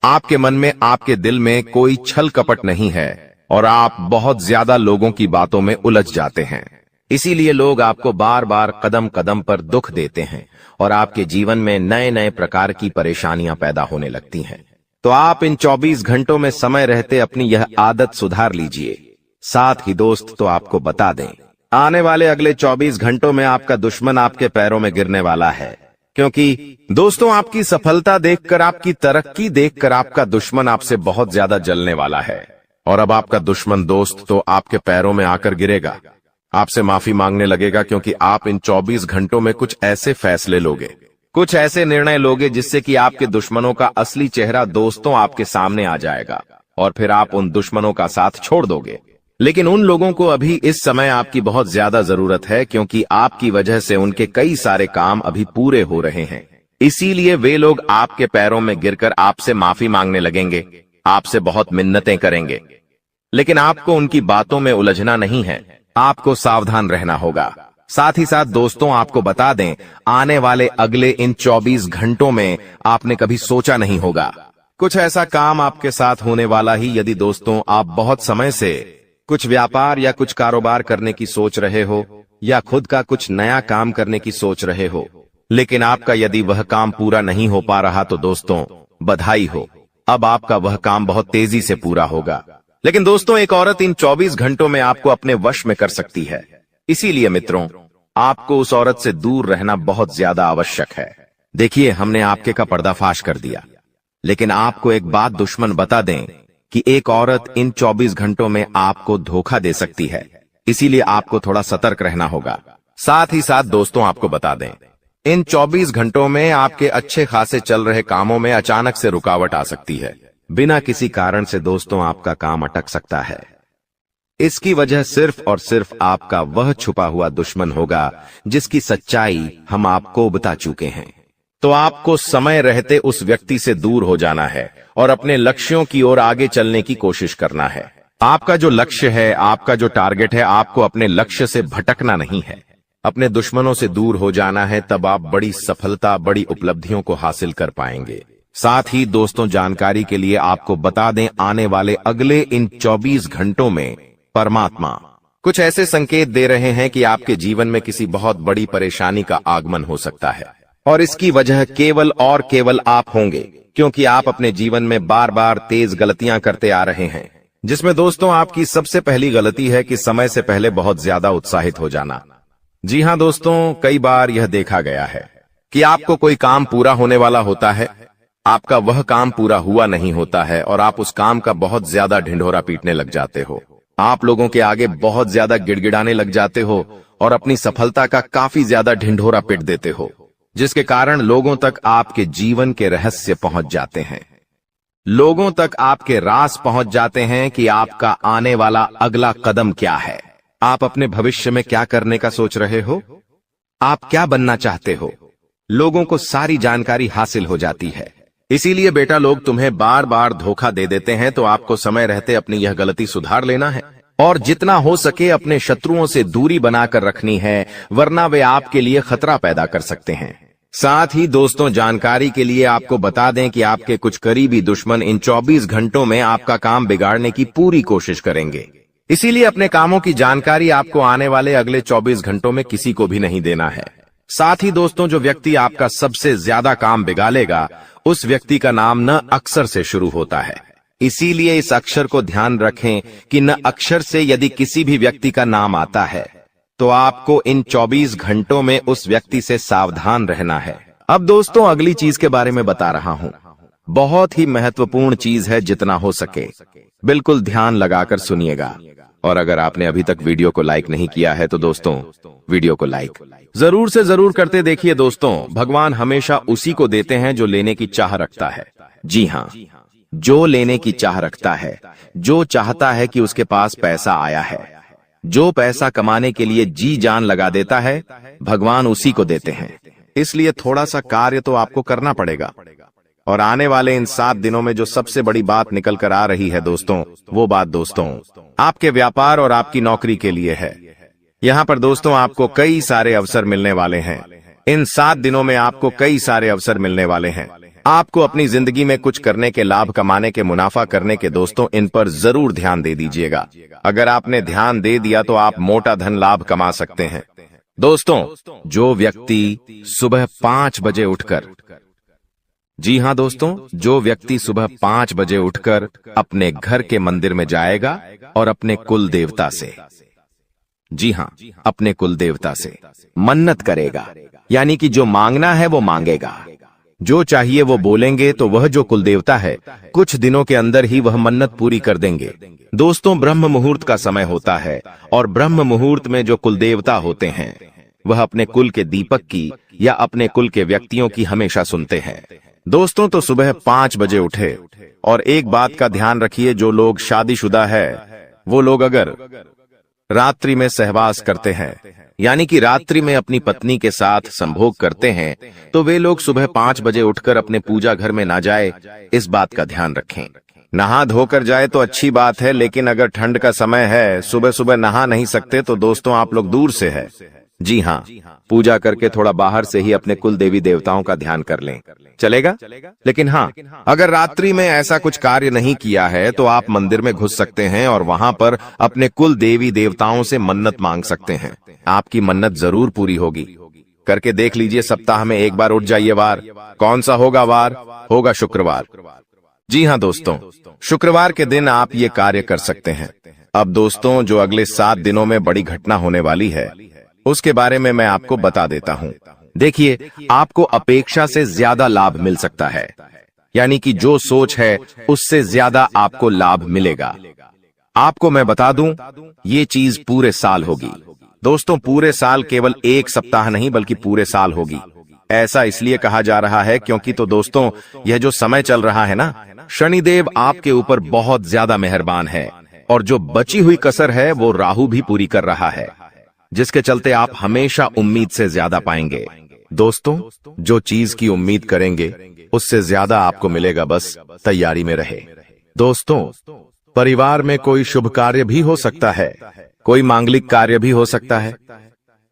आपके मन में, आपके दिल में कोई छल कपट नहीं है और आप बहुत ज्यादा लोगों की बातों में उलझ जाते हैं। इसीलिए लोग आपको बार बार कदम कदम पर दुख देते हैं और आपके जीवन में नए नए प्रकार की परेशानियां पैदा होने लगती हैं। तो आप इन 24 घंटों में समय रहते अपनी यह आदत सुधार लीजिए। साथ ही दोस्त, तो आपको बता दें, आने वाले अगले 24 घंटों में आपका दुश्मन आपके पैरों में गिरने वाला है, क्योंकि दोस्तों आपकी सफलता देखकर, आपकी तरक्की देखकर आपका दुश्मन आपसे बहुत ज्यादा जलने वाला है। और अब आपका दुश्मन दोस्त तो आपके पैरों में आकर गिरेगा, आपसे माफी मांगने लगेगा, क्योंकि आप इन 24 घंटों में कुछ ऐसे फैसले लोगे, कुछ ऐसे निर्णय लोगे जिससे कि आपके दुश्मनों का असली चेहरा दोस्तों आपके सामने आ जाएगा और फिर आप उन दुश्मनों का साथ छोड़ दोगे। लेकिन उन लोगों को अभी इस समय आपकी बहुत ज्यादा जरूरत है, क्योंकि आपकी वजह से उनके कई सारे काम अभी पूरे हो रहे हैं। इसीलिए वे लोग आपके पैरों में गिरकर आपसे माफी मांगने लगेंगे, आपसे बहुत मिन्नतें करेंगे। लेकिन आपको उनकी बातों में उलझना नहीं है, आपको सावधान रहना होगा। साथ ही साथ दोस्तों आपको बता दें, आने वाले अगले इन 24 घंटों में आपने कभी सोचा नहीं होगा, कुछ ऐसा काम आपके साथ होने वाला ही। यदि दोस्तों आप बहुत समय से कुछ व्यापार या कुछ कारोबार करने की सोच रहे हो या खुद का कुछ नया काम करने की सोच रहे हो, लेकिन आपका यदि वह काम पूरा नहीं हो पा रहा, तो दोस्तों बधाई हो, अब आपका वह काम बहुत तेजी से पूरा होगा। लेकिन दोस्तों एक औरत इन 24 घंटों में आपको अपने वश में कर सकती है। इसीलिए मित्रों, आपको उस औरत से दूर रहना बहुत ज्यादा आवश्यक है। देखिए, हमने आपके का पर्दाफाश कर दिया, लेकिन आपको एक बात दुश्मन बता दें कि एक औरत इन 24 घंटों में आपको धोखा दे सकती है। इसीलिए आपको थोड़ा सतर्क रहना होगा। साथ ही साथ दोस्तों आपको बता दें, इन 24 घंटों में आपके अच्छे खासे चल रहे कामों में अचानक से रुकावट आ सकती है। बिना किसी कारण से दोस्तों आपका काम अटक सकता है। इसकी वजह सिर्फ और सिर्फ आपका वह छुपा हुआ दुश्मन होगा, जिसकी सच्चाई हम आपको बता चुके हैं। तो आपको समय रहते उस व्यक्ति से दूर हो जाना है और अपने लक्ष्यों की ओर आगे चलने की कोशिश करना है। आपका जो लक्ष्य है, आपका जो टारगेट है, आपको अपने लक्ष्य से भटकना नहीं है, अपने दुश्मनों से दूर हो जाना है। तब आप बड़ी सफलता, बड़ी उपलब्धियों को हासिल कर पाएंगे। साथ ही दोस्तों जानकारी के लिए आपको बता दें, आने वाले अगले इन 24 घंटों में परमात्मा कुछ ऐसे संकेत दे रहे हैं कि आपके जीवन में किसी बहुत बड़ी परेशानी का आगमन हो सकता है और इसकी वजह केवल और केवल आप होंगे। क्योंकि आप अपने जीवन में बार बार तेज गलतियां करते आ रहे हैं, जिसमें दोस्तों आपकी सबसे पहली गलती है कि समय से पहले बहुत ज्यादा उत्साहित हो जाना। जी हां दोस्तों, कई बार यह देखा गया है कि आपको कोई काम पूरा होने वाला होता है, आपका वह काम पूरा हुआ नहीं होता है और आप उस काम का बहुत ज्यादा ढिंढोरा पीटने लग जाते हो। आप लोगों के आगे बहुत ज्यादा गिड़गिड़ाने लग जाते हो और अपनी सफलता का काफी ज्यादा ढिंढोरा पीट देते हो, जिसके कारण लोगों तक आपके जीवन के रहस्य पहुंच जाते हैं। लोगों तक आपके राज पहुंच जाते हैं कि आपका आने वाला अगला कदम क्या है, आप अपने भविष्य में क्या करने का सोच रहे हो, आप क्या बनना चाहते हो। लोगों को सारी जानकारी हासिल हो जाती है। इसीलिए बेटा लोग तुम्हें बार बार धोखा दे देते हैं, तो आपको समय रहते अपनी यह गलती सुधार लेना है और जितना हो सके अपने शत्रुओं से दूरी बनाकर रखनी है, वरना वे आपके लिए खतरा पैदा कर सकते हैं। साथ ही दोस्तों, जानकारी के लिए आपको बता दें कि आपके कुछ करीबी दुश्मन इन 24 घंटों में आपका काम बिगाड़ने की पूरी कोशिश करेंगे। इसीलिए अपने कामों की जानकारी आपको आने वाले अगले 24 घंटों में किसी को भी नहीं देना है। साथ ही दोस्तों, जो व्यक्ति आपका सबसे ज्यादा काम बिगाड़ेगा, उस व्यक्ति का नाम न अक्षर से शुरू होता है। इसीलिए इस अक्षर को ध्यान रखें कि न अक्षर से यदि किसी भी व्यक्ति का नाम आता है तो आपको इन 24 घंटों में उस व्यक्ति से सावधान रहना है। अब दोस्तों, अगली चीज के बारे में बता रहा हूं। बहुत ही महत्वपूर्ण चीज है, जितना हो सके बिल्कुल ध्यान लगाकर सुनिएगा। और अगर आपने अभी तक वीडियो को लाइक नहीं किया है तो दोस्तों वीडियो को लाइक जरूर से जरूर करते देखिए। दोस्तों, भगवान हमेशा उसी को देते हैं जो लेने की चाह रखता है। जी हाँ, जो लेने की चाह रखता है, जो चाहता है कि उसके पास पैसा आया है, जो पैसा कमाने के लिए जी जान लगा देता है, भगवान उसी को देते हैं। इसलिए थोड़ा सा कार्य तो आपको करना पड़ेगा। और आने वाले इन 7 दिनों में जो सबसे बड़ी बात निकल कर आ रही है दोस्तों, वो बात दोस्तों आपके व्यापार और आपकी नौकरी के लिए है। यहाँ पर दोस्तों आपको कई सारे अवसर मिलने वाले हैं। इन 7 दिनों में आपको कई सारे अवसर मिलने वाले हैं। आपको अपनी जिंदगी में कुछ करने के, लाभ कमाने के, मुनाफा करने के दोस्तों, इन पर जरूर ध्यान दे दीजिएगा। अगर आपने ध्यान दे दिया तो आप मोटा धन लाभ कमा सकते हैं। दोस्तों, जो व्यक्ति सुबह 5 बजे उठकर, जी हां दोस्तों, जो व्यक्ति सुबह 5 बजे उठकर अपने घर के मंदिर में जाएगा और अपने कुल देवता से, जी हां, अपने कुल देवता से मन्नत करेगा, यानी कि जो मांगना है वो मांगेगा, जो चाहिए वो बोलेंगे, तो वह जो कुल देवता है कुछ दिनों के अंदर ही वह मन्नत पूरी कर देंगे। दोस्तों, ब्रह्म मुहूर्त का समय होता है और ब्रह्म मुहूर्त में जो कुल देवता होते हैं वह अपने कुल के दीपक की या अपने कुल के व्यक्तियों की हमेशा सुनते हैं। दोस्तों, तो सुबह 5 बजे उठे। और एक बात का ध्यान रखिए, जो लोग शादीशुदा है वो लोग अगर रात्रि में सहवास करते हैं, यानी कि रात्रि में अपनी पत्नी के साथ संभोग करते हैं, तो वे लोग सुबह 5 बजे उठकर अपने पूजा घर में ना जाए, इस बात का ध्यान रखें। नहा धोकर जाए तो अच्छी बात है, लेकिन अगर ठंड का समय है, सुबह सुबह नहा नहीं सकते, तो दोस्तों आप लोग दूर से है, जी हाँ, पूजा करके थोड़ा बाहर से ही अपने कुल देवी देवताओं का ध्यान कर लें, चलेगा। लेकिन हाँ, अगर रात्रि में ऐसा कुछ कार्य नहीं किया है तो आप मंदिर में घुस सकते हैं और वहां पर अपने कुल देवी देवताओं से मन्नत मांग सकते हैं। आपकी मन्नत जरूर पूरी होगी। करके देख लीजिए, सप्ताह में एक बार उठ जाइए। वार कौन सा होगा? वार होगा शुक्रवार। जी हाँ दोस्तों, शुक्रवार के दिन आप ये कार्य कर सकते हैं। अब दोस्तों, जो अगले 7 दिनों में बड़ी घटना होने वाली है उसके बारे में मैं आपको बता देता हूं। देखिए, आपको अपेक्षा से ज्यादा लाभ मिल सकता है, यानी कि जो सोच है उससे ज्यादा आपको लाभ मिलेगा। आपको मैं बता दूं, ये चीज पूरे साल होगी। दोस्तों, पूरे साल, केवल एक सप्ताह नहीं बल्कि पूरे साल होगी। ऐसा इसलिए कहा जा रहा है क्योंकि तो दोस्तों, यह जो समय चल रहा है ना, शनिदेव आपके ऊपर बहुत ज्यादा मेहरबान है और जो बची हुई कसर है वो राहु भी पूरी कर रहा है, जिसके चलते आप हमेशा उम्मीद से ज्यादा पाएंगे। दोस्तों, जो चीज की उम्मीद करेंगे उससे ज्यादा आपको मिलेगा, बस तैयारी में रहे। दोस्तों, परिवार में कोई शुभ कार्य भी हो सकता है, कोई मांगलिक कार्य भी हो सकता है।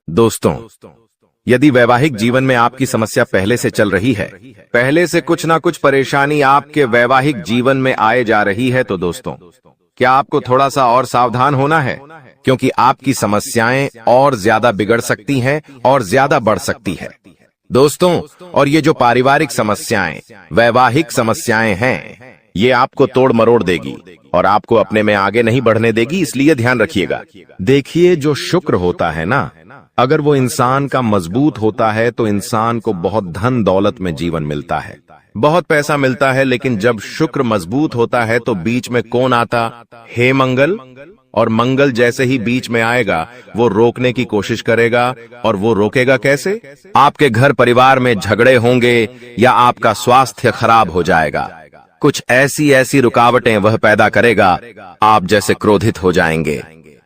दोस्तों, यदि वैवाहिक जीवन में आपकी समस्या पहले से चल रही है, पहले से कुछ ना कुछ परेशानी आपके वैवाहिक जीवन में आए जा रही है, तो दोस्तों क्या आपको थोड़ा सा और सावधान होना है, क्योंकि आपकी समस्याएं और ज्यादा बिगड़ सकती हैं और ज्यादा बढ़ सकती है। दोस्तों, और ये जो पारिवारिक समस्याएं, वैवाहिक समस्याएं हैं, ये आपको तोड़ मरोड़ देगी और आपको अपने में आगे नहीं बढ़ने देगी, इसलिए ध्यान रखिएगा। देखिए, जो शुक्र होता है ना, अगर वो इंसान का मजबूत होता है तो इंसान को बहुत धन दौलत में जीवन मिलता है, बहुत पैसा मिलता है। लेकिन जब शुक्र मजबूत होता है तो बीच में कौन आता? हे मंगल। और मंगल जैसे ही बीच में आएगा, वो रोकने की कोशिश करेगा। और वो रोकेगा कैसे? आपके घर परिवार में झगड़े होंगे या आपका स्वास्थ्य खराब हो जाएगा। कुछ ऐसी ऐसी रुकावटें वह पैदा करेगा, आप जैसे क्रोधित हो जाएंगे।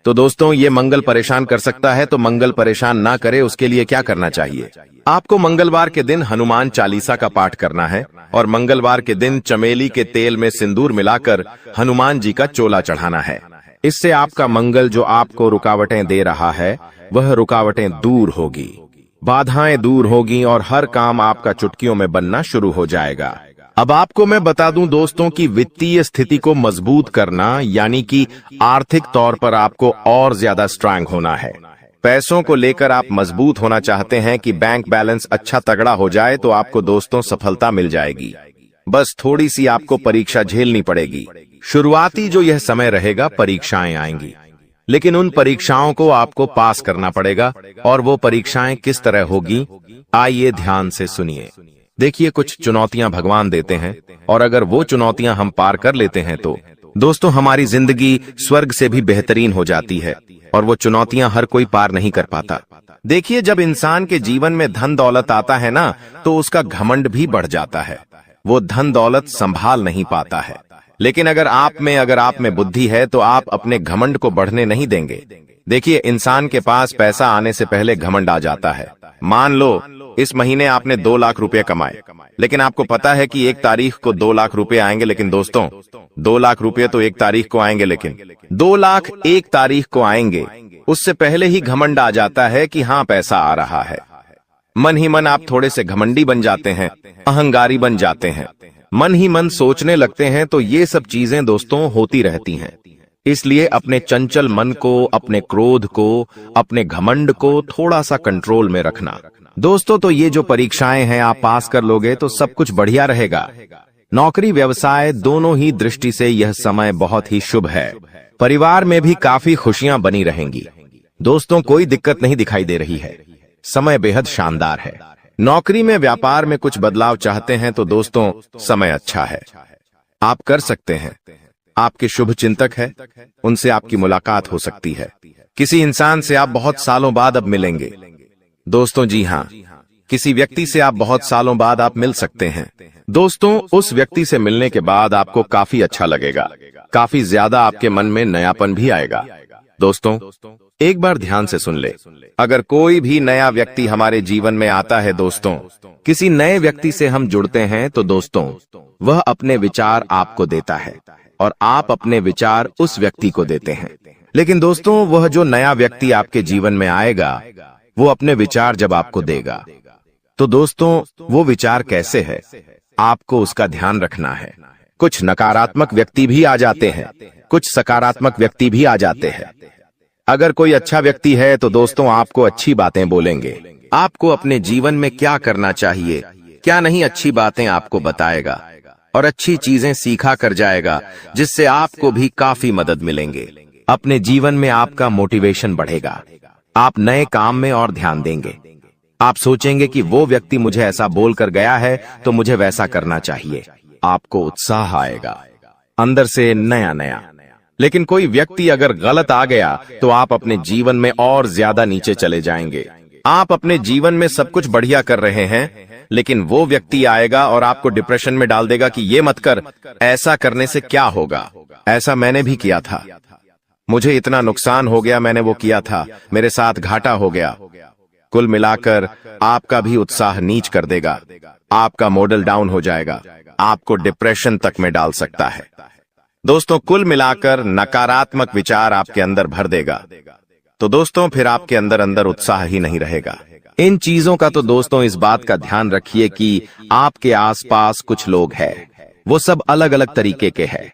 तो दोस्तों, ये मंगल परेशान कर सकता है, तो मंगल परेशान ना करे, उसके लिए क्या करना चाहिए? आपको मंगलवार के दिन हनुमान चालीसा का पाठ करना है और मंगलवार के दिन चमेली के तेल में सिंदूर मिलाकर हनुमान जी का चोला चढ़ाना है। इससे आपका मंगल जो आपको रुकावटें दे रहा है, वह रुकावटें दूर होगी, बाधाएं दूर होगी और हर काम आपका चुटकियों में बनना शुरू हो जाएगा। अब आपको मैं बता दूं दोस्तों कि वित्तीय स्थिति को मजबूत करना यानी कि आर्थिक तौर पर आपको और ज्यादा स्ट्रांग होना है। पैसों को लेकर आप मजबूत होना चाहते हैं कि बैंक बैलेंस अच्छा तगड़ा हो जाए, तो आपको दोस्तों सफलता मिल जाएगी। बस थोड़ी सी आपको परीक्षा झेलनी पड़ेगी। शुरुआती जो यह समय रहेगा, परीक्षाएं आएंगी, लेकिन उन परीक्षाओं को आपको पास करना पड़ेगा। और वो परीक्षाएं किस तरह होगी, आइए ध्यान से सुनिए। देखिए, कुछ चुनौतियां भगवान देते हैं और अगर वो चुनौतियां हम पार कर लेते हैं तो दोस्तों हमारी जिंदगी स्वर्ग से भी बेहतरीन हो जाती है। और वो चुनौतियां हर कोई पार नहीं कर पाता। देखिए, जब इंसान के जीवन में धन दौलत आता है ना, तो उसका घमंड भी बढ़ जाता है। वो धन दौलत संभाल नहीं पाता है। लेकिन अगर आप में बुद्धि है तो आप अपने घमंड को बढ़ने नहीं देंगे। देखिए, इंसान के पास पैसा आने से पहले घमंड आ जाता है। मान लो इस महीने आपने 2 लाख रुपए कमाए, लेकिन आपको पता है कि 1 तारीख को 2 लाख रुपए आएंगे। लेकिन दोस्तों, 2 लाख रुपए तो 1 तारीख को आएंगे, लेकिन 2 लाख 1 तारीख को आएंगे, उससे पहले ही घमंड आ जाता है कि हाँ, पैसा आ रहा है। मन ही मन आप थोड़े से घमंडी बन जाते हैं, अहंकारी बन जाते हैं, मन ही मन सोचने लगते हैं। तो ये सब चीजें दोस्तों होती रहती हैं। इसलिए अपने चंचल मन को, अपने क्रोध को, अपने घमंड को थोड़ा सा कंट्रोल में रखना। दोस्तों, तो ये जो परीक्षाएं हैं, आप पास कर लोगे तो सब कुछ बढ़िया रहेगा। नौकरी व्यवसाय दोनों ही दृष्टि से यह समय बहुत ही शुभ है। परिवार में भी काफी खुशियां बनी रहेंगी। दोस्तों, कोई दिक्कत नहीं दिखाई दे रही है, समय बेहद शानदार है। नौकरी में, व्यापार में कुछ बदलाव चाहते हैं तो दोस्तों समय अच्छा है, आप कर सकते हैं। आपके शुभ चिंतक है, उनसे आपकी मुलाकात हो सकती है। किसी इंसान से आप बहुत सालों बाद अब मिलेंगे। दोस्तों, जी हाँ, किसी व्यक्ति से आप बहुत सालों बाद आप मिल सकते हैं। दोस्तों, उस व्यक्ति से मिलने के बाद आपको काफी अच्छा लगेगा, काफी ज्यादा आपके मन में नयापन भी आएगा। दोस्तों, एक बार ध्यान से सुन ले, अगर कोई भी नया व्यक्ति हमारे जीवन में आता है, दोस्तों किसी नए व्यक्ति से हम जुड़ते हैं, तो दोस्तों वह अपने विचार आपको देता है और आप अपने विचार उस व्यक्ति को देते हैं। लेकिन दोस्तों, वह जो नया व्यक्ति आपके जीवन में आएगा, वो अपने विचार जब आपको देगा, तो दोस्तों वो विचार कैसे है, आपको उसका ध्यान रखना है। कुछ नकारात्मक व्यक्ति भी आ जाते हैं, कुछ सकारात्मक व्यक्ति भी आ जाते हैं। अगर कोई अच्छा व्यक्ति है तो दोस्तों आपको अच्छी बातें बोलेंगे, आपको अपने जीवन में क्या करना चाहिए, क्या नहीं, अच्छी बातें आपको बताएगा और अच्छी चीजें सीखा कर जाएगा, जिससे आपको भी काफी मदद मिलेंगे। अपने जीवन में आपका मोटिवेशन बढ़ेगा, आप नए काम में और ध्यान देंगे। आप सोचेंगे कि वो व्यक्ति मुझे ऐसा बोलकर गया है तो मुझे वैसा करना चाहिए। आपको उत्साह आएगा अंदर से नया नया। लेकिन कोई व्यक्ति अगर गलत आ गया तो आप अपने जीवन में और ज्यादा नीचे चले जाएंगे। आप अपने जीवन में सब कुछ बढ़िया कर रहे हैं, लेकिन वो व्यक्ति आएगा और आपको डिप्रेशन में डाल देगा कि ये मत कर, ऐसा करने से क्या होगा, ऐसा मैंने भी किया था, मुझे इतना नुकसान हो गया, मैंने वो किया था, मेरे साथ घाटा हो गया। कुल मिलाकर आपका भी उत्साह नीच कर देगा, आपका मॉडल डाउन हो जाएगा, आपको डिप्रेशन तक में डाल सकता है। दोस्तों, कुल मिलाकर नकारात्मक विचार आपके अंदर भर देगा, तो दोस्तों फिर आपके अंदर अंदर उत्साह ही नहीं रहेगा। इन चीजों का तो दोस्तों इस बात का ध्यान रखिए कि आपके आसपास कुछ लोग हैं, वो सब अलग अलग तरीके के हैं,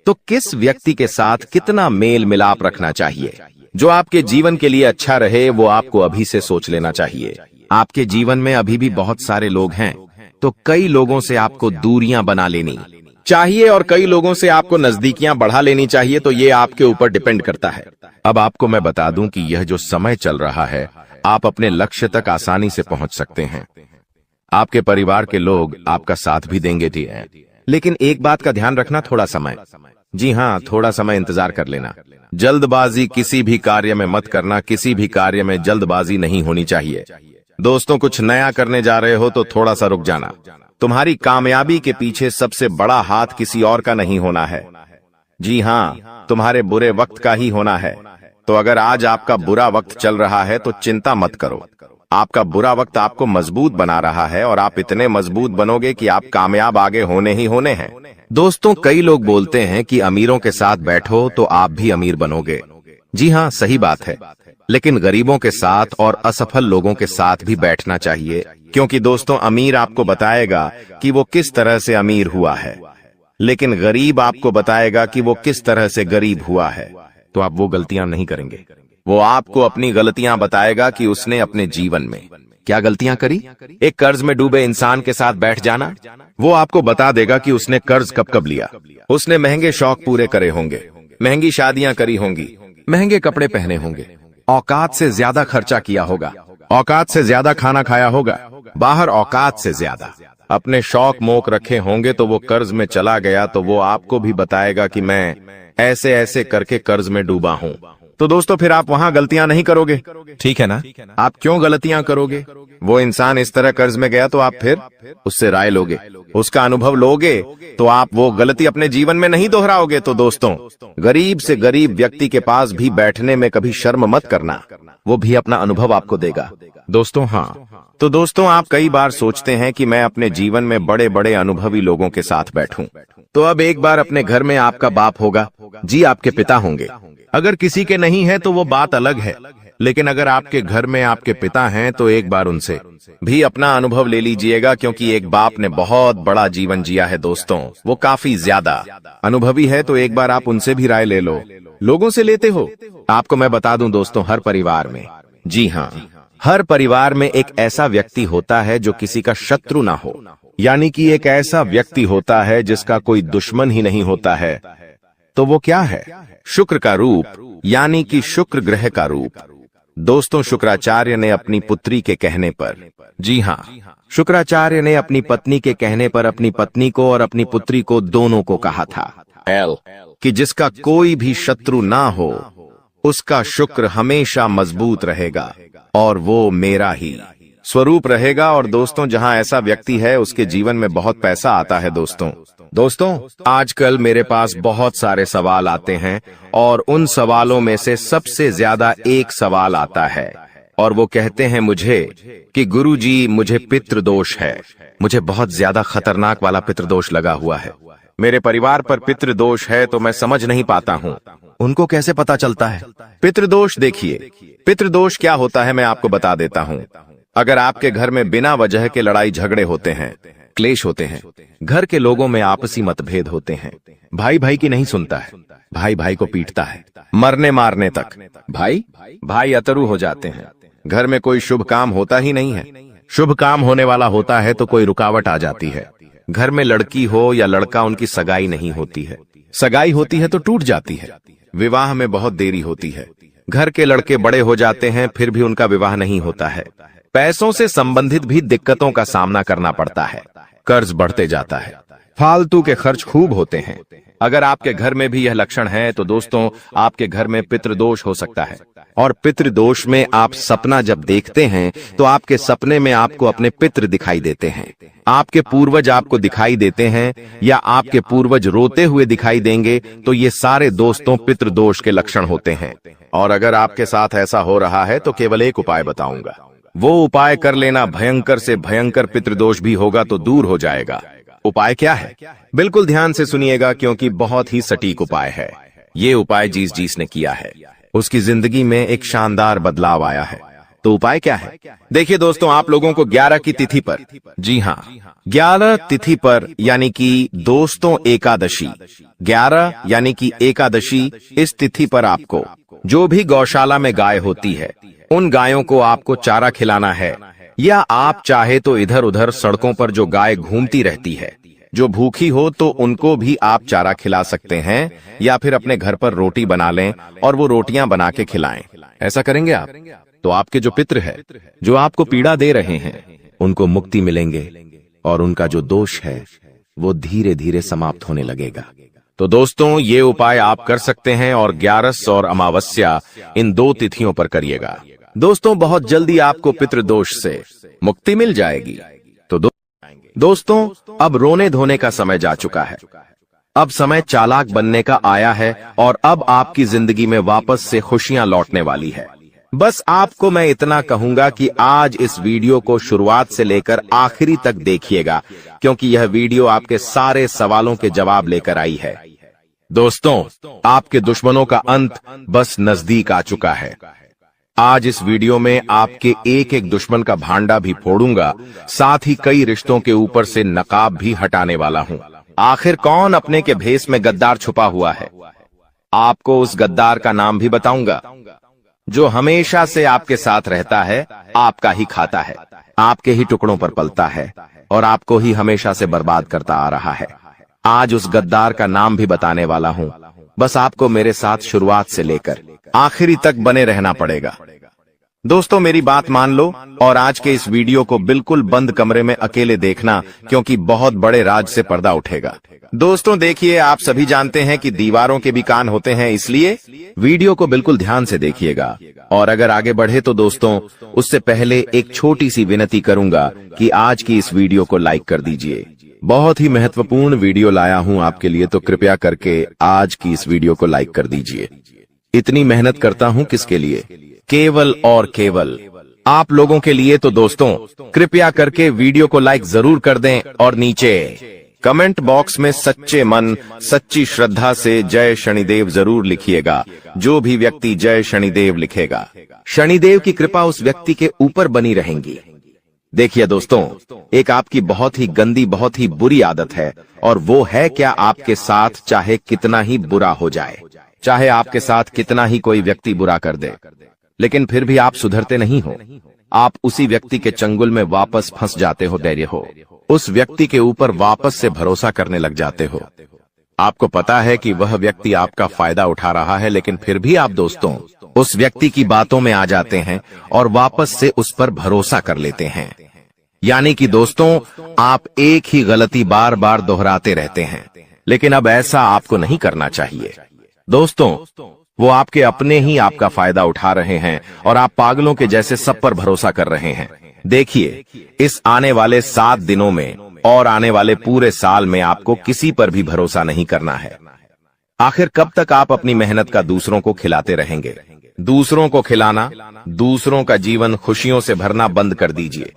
तो किस व्यक्ति के साथ कितना मेल मिलाप रखना चाहिए, जो आपके जीवन के लिए अच्छा रहे, वो आपको अभी से सोच लेना चाहिए। आपके जीवन में अभी भी बहुत सारे लोग हैं, तो कई लोगों से आपको दूरियां बना लेनी चाहिए और कई लोगों से आपको नजदीकियां बढ़ा लेनी चाहिए। तो ये आपके ऊपर डिपेंड करता है। अब आपको मैं बता दूं कि यह जो समय चल रहा है, आप अपने लक्ष्य तक आसानी से पहुंच सकते हैं। आपके परिवार के लोग आपका साथ भी देंगे, ठीक है, लेकिन एक बात का ध्यान रखना, थोड़ा समय, जी हाँ, थोड़ा समय इंतजार कर लेना। जल्दबाजी किसी भी कार्य में मत करना, किसी भी कार्य में जल्दबाजी नहीं होनी चाहिए। दोस्तों, कुछ नया करने जा रहे हो तो थोड़ा सा रुक जाना। तुम्हारी कामयाबी के पीछे सबसे बड़ा हाथ किसी और का नहीं होना है, जी हाँ, तुम्हारे बुरे वक्त का ही होना है। तो अगर आज आपका बुरा वक्त चल रहा है तो चिंता मत करो। आपका बुरा वक्त आपको मजबूत बना रहा है और आप इतने मजबूत बनोगे कि आप कामयाब आगे होने ही होने हैं। दोस्तों, कई लोग बोलते हैं कि अमीरों के साथ बैठो तो आप भी अमीर बनोगे। जी हाँ, सही बात है, लेकिन गरीबों के साथ और असफल लोगों के साथ भी बैठना चाहिए, क्योंकि दोस्तों, अमीर आपको बताएगा कि वो किस तरह से अमीर हुआ है, लेकिन गरीब आपको बताएगा कि वो किस तरह से गरीब हुआ है। तो आप वो गलतियां नहीं करेंगे। वो आपको अपनी गलतियां बताएगा कि उसने अपने जीवन में क्या गलतियां करी। एक कर्ज में डूबे इंसान के साथ बैठ जाना, वो आपको बता देगा कि उसने कर्ज कब कब लिया। उसने महंगे शौक पूरे करे होंगे, महंगी शादियां करी होंगी, महंगे कपड़े पहने होंगे, औकात से ज्यादा खर्चा किया होगा, औकात से ज्यादा खाना खाया होगा, बाहर औकात से ज्यादा अपने शौक मोक रखे होंगे। तो वो कर्ज में चला गया तो वो आपको भी बताएगा कि मैं ऐसे ऐसे करके कर्ज में डूबा हूं। तो दोस्तों, फिर आप वहां गलतियां नहीं करोगे, ठीक है ना? आप क्यों गलतियां करोगे? वो इंसान इस तरह कर्ज में गया तो आप फिर उससे राय लोगे, उसका अनुभव लोगे, तो आप वो गलती अपने जीवन में नहीं दोहराओगे। तो दोस्तों, गरीब से गरीब व्यक्ति के पास भी बैठने में कभी शर्म मत करना, वो भी अपना अनुभव आपको देगा। दोस्तों, हाँ, तो दोस्तों, आप कई बार सोचते हैं कि मैं अपने जीवन में बड़े बड़े अनुभवी लोगों के साथ बैठूं। तो अब एक बार अपने घर में आपका बाप होगा, जी, आपके पिता होंगे। अगर किसी के नहीं है तो वो बात अलग है, लेकिन अगर आपके घर में आपके पिता हैं तो एक बार उनसे भी अपना अनुभव ले लीजिएगा, क्योंकि एक बाप ने बहुत बड़ा जीवन जिया है दोस्तों, वो काफी ज्यादा अनुभवी है। तो एक बार आप उनसे भी राय ले लो। लोगों से लेते हो? आपको मैं बता दूं दोस्तों, हर परिवार में, जी हाँ, हर परिवार में एक ऐसा व्यक्ति होता है जो किसी का शत्रु ना हो, यानी कि एक ऐसा व्यक्ति होता है जिसका कोई दुश्मन ही नहीं होता है। तो वो क्या है? शुक्र का रूप, यानी कि शुक्र ग्रह का रूप। दोस्तों, शुक्राचार्य ने अपनी पुत्री के कहने पर, जी हाँ, शुक्राचार्य ने अपनी पत्नी के कहने पर अपनी पत्नी को और अपनी पुत्री को दोनों को कहा था कि जिसका कोई भी शत्रु ना हो उसका शुक्र हमेशा मजबूत रहेगा और वो मेरा ही स्वरूप रहेगा। और दोस्तों, जहां ऐसा व्यक्ति है उसके जीवन में बहुत पैसा आता है। दोस्तों, आजकल मेरे पास बहुत सारे सवाल आते हैं और उन सवालों में से सबसे ज्यादा एक सवाल आता है और वो कहते हैं मुझे कि गुरुजी, मुझे पितृदोष है, मुझे बहुत ज्यादा खतरनाक वाला पितृदोष लगा हुआ है, मेरे परिवार पर पितृदोष है, तो मैं समझ नहीं पाता हूँ। उनको कैसे पता चलता है पितृदोष? देखिए, पितृदोष क्या होता है मैं आपको बता देता हूँ। अगर आपके घर में बिना वजह के लड़ाई झगड़े होते हैं, क्लेश होते हैं, घर के लोगों में आपसी मतभेद होते हैं, भाई भाई की नहीं सुनता है, भाई भाई को पीटता है, मरने मारने तक भाई अतरु हो जाते हैं, घर में कोई शुभ काम होता ही नहीं है, शुभ काम होने वाला होता है तो कोई रुकावट आ जाती है, घर में लड़की हो या लड़का, उनकी सगाई नहीं होती है, सगाई होती है तो टूट जाती है, विवाह में बहुत देरी होती है, घर के लड़के बड़े हो जाते हैं फिर भी उनका विवाह नहीं होता है, पैसों से संबंधित भी दिक्कतों का सामना करना पड़ता है, कर्ज बढ़ते जाता है, फालतू के खर्च खूब होते हैं। अगर आपके घर में भी यह लक्षण है तो दोस्तों, आपके घर में पितृदोष हो सकता है। और पितृदोष में आप सपना जब देखते हैं तो आपके सपने में आपको अपने पितृ दिखाई देते हैं, आपके पूर्वज आपको दिखाई देते हैं या आपके पूर्वज रोते हुए दिखाई देंगे, तो ये सारे दोस्तों पितृदोष के लक्षण होते हैं। और अगर आपके साथ ऐसा हो रहा है तो केवल एक उपाय बताऊंगा, वो उपाय कर लेना, भयंकर से भयंकर पितृदोष भी होगा तो दूर हो जाएगा। उपाय क्या है? बिल्कुल ध्यान से सुनिएगा, क्योंकि बहुत ही सटीक उपाय है। ये उपाय जिसने किया है उसकी जिंदगी में एक शानदार बदलाव आया है। तो उपाय क्या है? देखिए दोस्तों, आप लोगों को 11 की तिथि पर, जी हाँ, 11 तिथि पर, यानी कि दोस्तों एकादशी, 11 यानी कि एकादशी, इस तिथि पर आपको जो भी गौशाला में गाय होती है उन गायों को आपको चारा खिलाना है या आप चाहे तो इधर उधर सड़कों पर जो गाय घूमती रहती है, जो भूखी हो तो उनको भी आप चारा खिला सकते हैं, या फिर अपने घर पर रोटी बना लें और वो रोटियां बना के खिलाएं। ऐसा करेंगे आप तो आपके जो पितृ है, जो आपको पीड़ा दे रहे हैं, उनको मुक्ति मिलेंगे और उनका जो दोष है वो धीरे धीरे समाप्त होने लगेगा। तो दोस्तों, ये उपाय आप कर सकते हैं और 11 और अमावस्या इन 2 तिथियों पर करिएगा। दोस्तों, बहुत जल्दी आपको पितृदोष से मुक्ति मिल जाएगी। तो दोस्तों, अब रोने धोने का समय जा चुका है। अब समय चालाक बनने का आया है और अब आपकी जिंदगी में वापस से खुशियां लौटने वाली है। बस आपको मैं इतना कहूंगा कि आज इस वीडियो को शुरुआत से लेकर आखिरी तक देखिएगा, क्योंकि यह वीडियो आपके सारे सवालों के जवाब लेकर आई है। दोस्तों, आपके दुश्मनों का अंत बस नजदीक आ चुका है। आज इस वीडियो में आपके एक एक दुश्मन का भांडा भी फोड़ूंगा, साथ ही कई रिश्तों के ऊपर से नकाब भी हटाने वाला हूं। आखिर कौन अपने के भेष में गद्दार छुपा हुआ है, आपको उस गद्दार का नाम भी बताऊंगा, जो हमेशा से आपके साथ रहता है, आपका ही खाता है, आपके ही टुकड़ों पर पलता है और आपको ही हमेशा से बर्बाद करता आ रहा है। आज उस गद्दार का नाम भी बताने वाला हूं। बस आपको मेरे साथ शुरुआत से लेकर आखिरी तक बने रहना पड़ेगा। दोस्तों, मेरी बात मान लो और आज के इस वीडियो को बिल्कुल बंद कमरे में अकेले देखना, क्योंकि बहुत बड़े राज से पर्दा उठेगा। दोस्तों देखिए, आप सभी जानते हैं कि दीवारों के भी कान होते हैं, इसलिए वीडियो को बिल्कुल ध्यान से देखिएगा। और अगर आगे बढ़े तो दोस्तों, उससे पहले एक छोटी सी विनती करूंगा कि आज की इस वीडियो को लाइक कर दीजिए। बहुत ही महत्वपूर्ण वीडियो लाया हूं आपके लिए, तो कृपया करके आज की इस वीडियो को लाइक कर दीजिए। इतनी मेहनत करता हूं किसके लिए? केवल और केवल आप लोगों के लिए। तो दोस्तों, कृपया करके वीडियो को लाइक जरूर कर दें और नीचे कमेंट बॉक्स में सच्चे मन, सच्ची श्रद्धा से जय शनिदेव जरूर लिखिएगा। जो भी व्यक्ति जय शनिदेव लिखेगा, शनिदेव की कृपा उस व्यक्ति के ऊपर बनी रहेंगी। देखिए दोस्तों, एक आपकी बहुत ही गंदी, बहुत ही बुरी आदत है, और वो है क्या, आपके साथ चाहे कितना ही बुरा हो जाए, चाहे आपके साथ कितना ही कोई व्यक्ति बुरा कर दे, लेकिन फिर भी आप सुधरते नहीं हो। आप उसी व्यक्ति के चंगुल में वापस फंस जाते हो, धैर्य हो, उस व्यक्ति के ऊपर वापस से भरोसा करने लग जाते हो। आपको पता है कि वह व्यक्ति आपका फायदा उठा रहा है, लेकिन फिर भी आप दोस्तों उस व्यक्ति की बातों में आ जाते हैं और वापस से उस पर भरोसा कर लेते हैं। यानी कि दोस्तों, आप एक ही गलती बार बार दोहराते रहते हैं, लेकिन अब ऐसा आपको नहीं करना चाहिए। दोस्तों, वो आपके अपने ही आपका फायदा उठा रहे हैं और आप पागलों के जैसे सब पर भरोसा कर रहे हैं। देखिए, इस आने वाले 7 दिनों में और आने वाले पूरे साल में आपको किसी पर भी भरोसा नहीं करना है। आखिर कब तक आप अपनी मेहनत का दूसरों को खिलाते रहेंगे? दूसरों को खिलाना, दूसरों का जीवन खुशियों से भरना बंद कर दीजिए।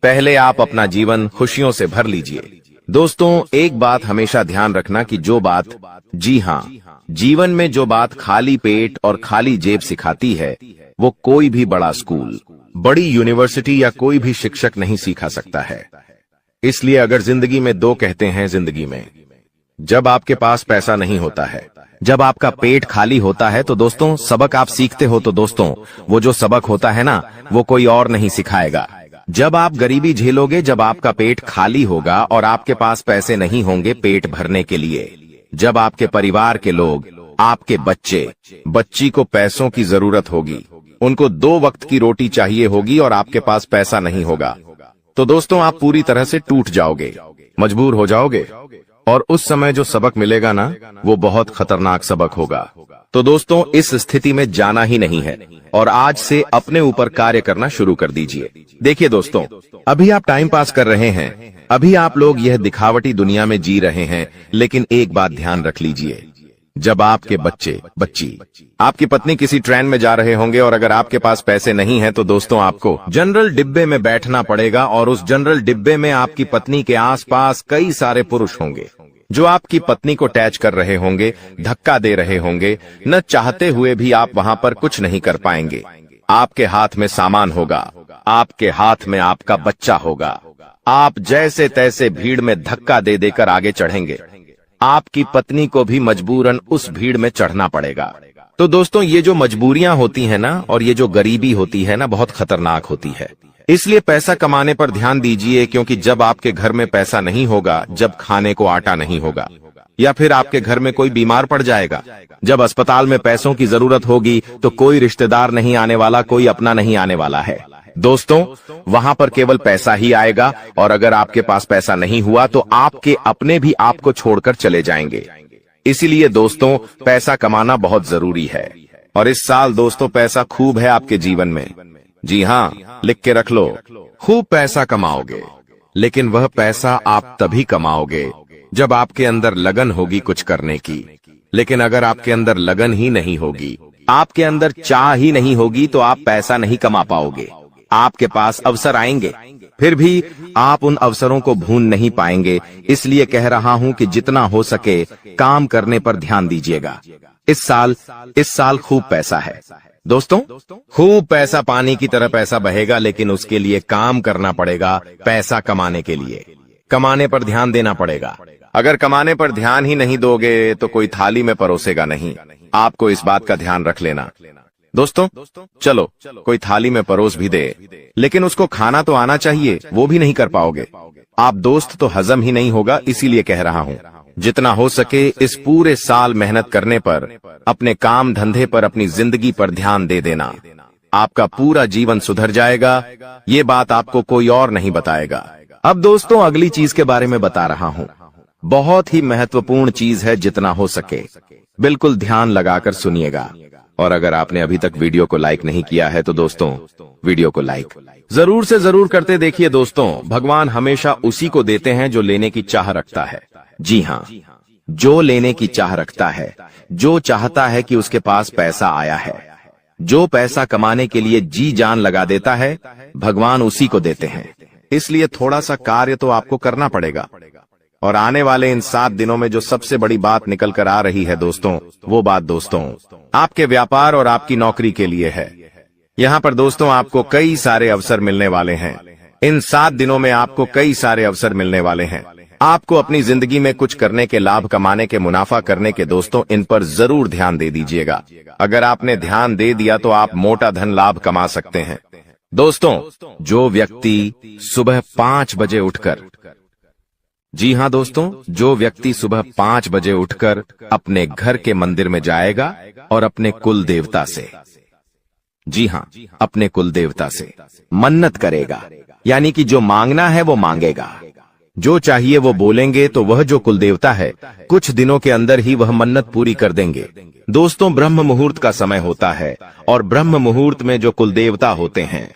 पहले आप अपना जीवन खुशियों से भर लीजिए। दोस्तों, एक बात हमेशा ध्यान रखना कि जो बात, जी हाँ, जीवन में जो बात खाली पेट और खाली जेब सिखाती है, वो कोई भी बड़ा स्कूल, बड़ी यूनिवर्सिटी या कोई भी शिक्षक नहीं सिखा सकता है। इसलिए अगर जिंदगी में 2 कहते हैं, जिंदगी में जब आपके पास पैसा नहीं होता है, जब आपका पेट खाली होता है, तो दोस्तों सबक आप सीखते हो, तो दोस्तों वो जो सबक होता है ना, वो कोई और नहीं सिखाएगा। जब आप गरीबी झेलोगे, जब आपका पेट खाली होगा और आपके पास पैसे नहीं होंगे पेट भरने के लिए, जब आपके परिवार के लोग, आपके बच्ची को पैसों की जरूरत होगी, उनको 2 वक्त की रोटी चाहिए होगी और आपके पास पैसा नहीं होगा, तो दोस्तों आप पूरी तरह से टूट जाओगे, मजबूर हो जाओगे, और उस समय जो सबक मिलेगा ना, वो बहुत खतरनाक सबक होगा। तो दोस्तों, इस स्थिति में जाना ही नहीं है और आज से अपने ऊपर कार्य करना शुरू कर दीजिए। देखिए दोस्तों, अभी आप टाइम पास कर रहे हैं, अभी आप लोग यह दिखावटी दुनिया में जी रहे हैं, लेकिन एक बात ध्यान रख लीजिए, जब आपके बच्ची, आपकी पत्नी किसी ट्रेन में जा रहे होंगे और अगर आपके पास पैसे नहीं हैं, तो दोस्तों आपको जनरल डिब्बे में बैठना पड़ेगा और उस जनरल डिब्बे में आपकी पत्नी के आसपास कई सारे पुरुष होंगे जो आपकी पत्नी को टैच कर रहे होंगे, धक्का दे रहे होंगे। न चाहते हुए भी आप वहां पर कुछ नहीं कर पाएंगे। आपके हाथ में सामान होगा, आपके हाथ में आपका बच्चा होगा, आप जैसे तैसे भीड़ में धक्का दे देकर आगे चढ़ेंगे। आपकी पत्नी को भी मजबूरन उस भीड़ में चढ़ना पड़ेगा। तो दोस्तों, ये जो मजबूरियां होती हैं ना, और ये जो गरीबी होती है ना, बहुत खतरनाक होती है। इसलिए पैसा कमाने पर ध्यान दीजिए, क्योंकि जब आपके घर में पैसा नहीं होगा, जब खाने को आटा नहीं होगा, या फिर आपके घर में कोई बीमार पड़ जाएगा, जब अस्पताल में पैसों की जरूरत होगी, तो कोई रिश्तेदार नहीं आने वाला, कोई अपना नहीं आने वाला है। दोस्तों, वहां पर केवल पैसा ही आएगा, और अगर आपके पास पैसा नहीं हुआ तो आपके अपने भी आपको छोड़कर चले जाएंगे। इसीलिए दोस्तों, पैसा कमाना बहुत जरूरी है। और इस साल दोस्तों पैसा खूब है आपके जीवन में। जी हाँ, लिख के रख लो, खूब पैसा कमाओगे। लेकिन वह पैसा आप तभी कमाओगे जब आपके अंदर लगन होगी कुछ करने की। लेकिन अगर आपके अंदर लगन ही नहीं होगी, आपके अंदर चाह ही नहीं होगी, तो आप पैसा नहीं कमा पाओगे। आपके पास अवसर आएंगे, फिर भी आप उन अवसरों को भून नहीं पाएंगे। इसलिए कह रहा हूं कि जितना हो सके काम करने पर ध्यान दीजिएगा। इस साल खूब पैसा है दोस्तों, खूब पैसा पानी की तरह पैसा बहेगा, लेकिन उसके लिए काम करना पड़ेगा। पैसा कमाने के लिए कमाने पर ध्यान देना पड़ेगा। अगर कमाने पर ध्यान ही नहीं दोगे तो कोई थाली में परोसेगा नहीं। आपको इस बात का ध्यान रख लेना। दोस्तों, चलो कोई थाली में परोस भी दे, लेकिन उसको खाना तो आना चाहिए, वो भी नहीं कर पाओगे आप दोस्त, तो हजम ही नहीं होगा। इसीलिए कह रहा हूं, जितना हो सके इस पूरे साल मेहनत करने पर, अपने काम धंधे पर, अपनी जिंदगी पर ध्यान दे देना। आपका पूरा जीवन सुधर जाएगा। ये बात आपको कोई और नहीं बताएगा। अब दोस्तों, अगली चीज के बारे में बता रहा हूं। बहुत ही महत्वपूर्ण चीज है, जितना हो सके बिल्कुल ध्यान लगाकर सुनिएगा। और अगर आपने अभी तक वीडियो को लाइक नहीं किया है तो दोस्तों, वीडियो को लाइक जरूर से जरूर करते देखिए। दोस्तों, भगवान हमेशा उसी को देते हैं जो लेने की चाह रखता है। जी हाँ, जो लेने की चाह रखता है, जो चाहता है कि उसके पास पैसा आया है, जो पैसा कमाने के लिए जी जान लगा देता है, भगवान उसी को देते हैं। इसलिए थोड़ा सा कार्य तो आपको करना पड़ेगा। और आने वाले इन 7 दिनों में जो सबसे बड़ी बात निकल कर आ रही है दोस्तों, वो बात दोस्तों आपके व्यापार और आपकी नौकरी के लिए है। यहाँ पर दोस्तों आपको कई सारे अवसर मिलने वाले हैं। इन 7 दिनों में आपको कई सारे अवसर मिलने वाले हैं। आपको अपनी जिंदगी में कुछ करने के, लाभ कमाने के, मुनाफा करने के दोस्तों, इन पर जरूर ध्यान दे दीजिएगा। अगर आपने ध्यान दे दिया तो आप मोटा धन लाभ कमा सकते हैं। दोस्तों, जो व्यक्ति सुबह 5 बजे उठकर, जी हाँ दोस्तों, जो व्यक्ति सुबह 5 बजे उठकर अपने घर के मंदिर में जाएगा और अपने कुल देवता से, जी हाँ, अपने कुल देवता से मन्नत करेगा, यानी कि जो मांगना है वो मांगेगा, जो चाहिए वो बोलेंगे, तो वह जो कुल देवता है कुछ दिनों के अंदर ही वह मन्नत पूरी कर देंगे। दोस्तों, ब्रह्म मुहूर्त का समय होता है, और ब्रह्म मुहूर्त में जो कुल देवता होते हैं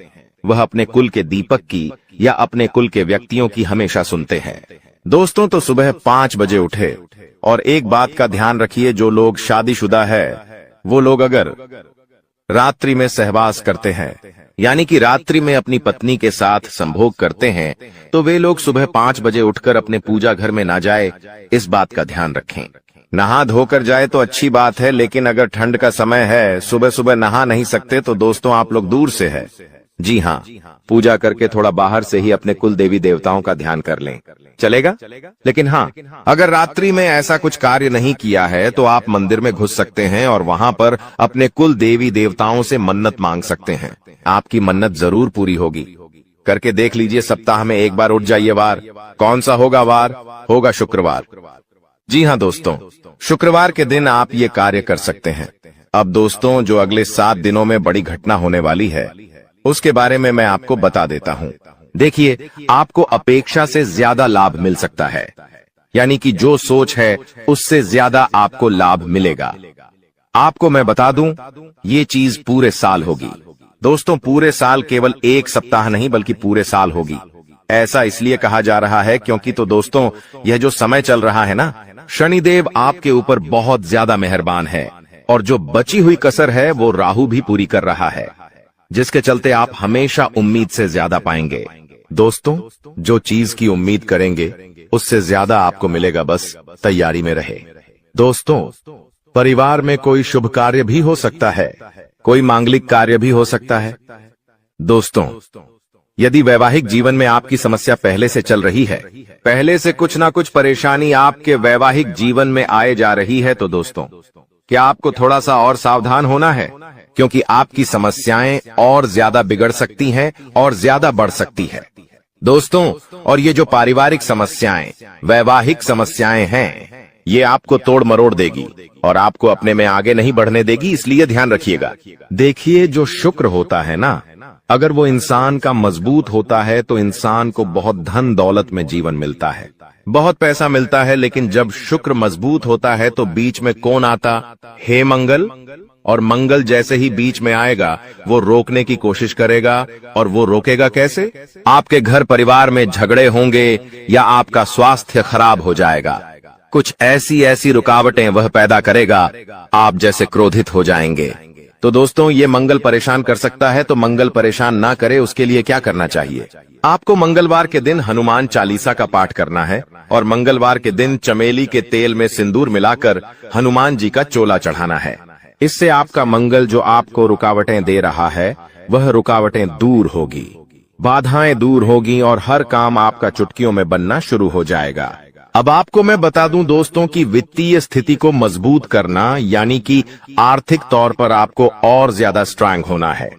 वह अपने कुल के दीपक की या अपने कुल के व्यक्तियों की हमेशा सुनते हैं। दोस्तों, तो सुबह 5 बजे उठे। और एक बात का ध्यान रखिए, जो लोग शादीशुदा है वो लोग अगर रात्रि में सहवास करते हैं, यानी कि रात्रि में अपनी पत्नी के साथ संभोग करते हैं, तो वे लोग सुबह 5 बजे उठकर अपने पूजा घर में ना जाए। इस बात का ध्यान रखें। नहा धोकर जाए तो अच्छी बात है, लेकिन अगर ठंड का समय है, सुबह सुबह नहा नहीं सकते, तो दोस्तों आप लोग दूर से है, जी हाँ, पूजा करके थोड़ा बाहर से ही अपने कुल देवी देवताओं का ध्यान कर लें, चलेगा। लेकिन हाँ, अगर रात्रि में ऐसा कुछ कार्य नहीं किया है तो आप मंदिर में घुस सकते हैं और वहां पर अपने कुल देवी देवताओं से मन्नत मांग सकते हैं। आपकी मन्नत जरूर पूरी होगी। करके देख लीजिए। सप्ताह में एक बार उठ जाइए। वार कौन सा होगा? वार होगा शुक्रवार। जी हाँ दोस्तों, शुक्रवार के दिन आप ये कार्य कर सकते हैं। अब दोस्तों, जो अगले 7 दिनों में बड़ी घटना होने वाली है उसके बारे में मैं आपको बता देता हूँ। देखिए, आपको अपेक्षा से ज्यादा लाभ मिल सकता है, यानी कि जो सोच है उससे ज्यादा आपको लाभ मिलेगा। आपको मैं बता दूं, ये चीज पूरे साल होगी। दोस्तों, पूरे साल, केवल एक सप्ताह नहीं बल्कि पूरे साल होगी। ऐसा इसलिए कहा जा रहा है क्योंकि तो दोस्तों, यह जो समय चल रहा है ना, शनिदेव आपके ऊपर बहुत ज्यादा मेहरबान है, और जो बची हुई कसर है वो राहु भी पूरी कर रहा है, जिसके चलते आप हमेशा उम्मीद से ज्यादा पाएंगे। दोस्तों, जो चीज की उम्मीद करेंगे उससे ज्यादा आपको मिलेगा, बस तैयारी में रहे। दोस्तों, परिवार में कोई शुभ कार्य भी हो सकता है, कोई मांगलिक कार्य भी हो सकता है। दोस्तों, यदि वैवाहिक जीवन में आपकी समस्या पहले से चल रही है, पहले से कुछ ना कुछ परेशानी आपके वैवाहिक जीवन में आए जा रही है, तो दोस्तों, क्या आपको थोड़ा सा और सावधान होना है? क्योंकि आपकी समस्याएं और ज्यादा बिगड़ सकती हैं और ज्यादा बढ़ सकती है। दोस्तों, और ये जो पारिवारिक समस्याएं, वैवाहिक समस्याएं हैं, ये आपको तोड़ मरोड़ देगी और आपको अपने में आगे नहीं बढ़ने देगी, इसलिए ध्यान रखिएगा। देखिए, जो शुक्र होता है ना, अगर वो इंसान का मजबूत होता है तो इंसान को बहुत धन दौलत में जीवन मिलता है, बहुत पैसा मिलता है। लेकिन जब शुक्र मजबूत होता है तो बीच में कौन आता? हे मंगल। और मंगल जैसे ही बीच में आएगा, वो रोकने की कोशिश करेगा। और वो रोकेगा कैसे? आपके घर परिवार में झगड़े होंगे या आपका स्वास्थ्य खराब हो जाएगा। कुछ ऐसी रुकावटें वह पैदा करेगा, आप जैसे क्रोधित हो जाएंगे। तो दोस्तों, ये मंगल परेशान कर सकता है, तो मंगल परेशान ना करे उसके लिए क्या करना चाहिए? आपको मंगलवार के दिन हनुमान चालीसा का पाठ करना है और मंगलवार के दिन चमेली के तेल में सिंदूर मिलाकर हनुमान जी का चोला चढ़ाना है। इससे आपका मंगल जो आपको रुकावटें दे रहा है, वह रुकावटें दूर होगी, बाधाएं दूर होगी और हर काम आपका चुटकियों में बनना शुरू हो जाएगा। अब आपको मैं बता दूं दोस्तों कि वित्तीय स्थिति को मजबूत करना यानी कि आर्थिक तौर पर आपको और ज्यादा स्ट्रांग होना है।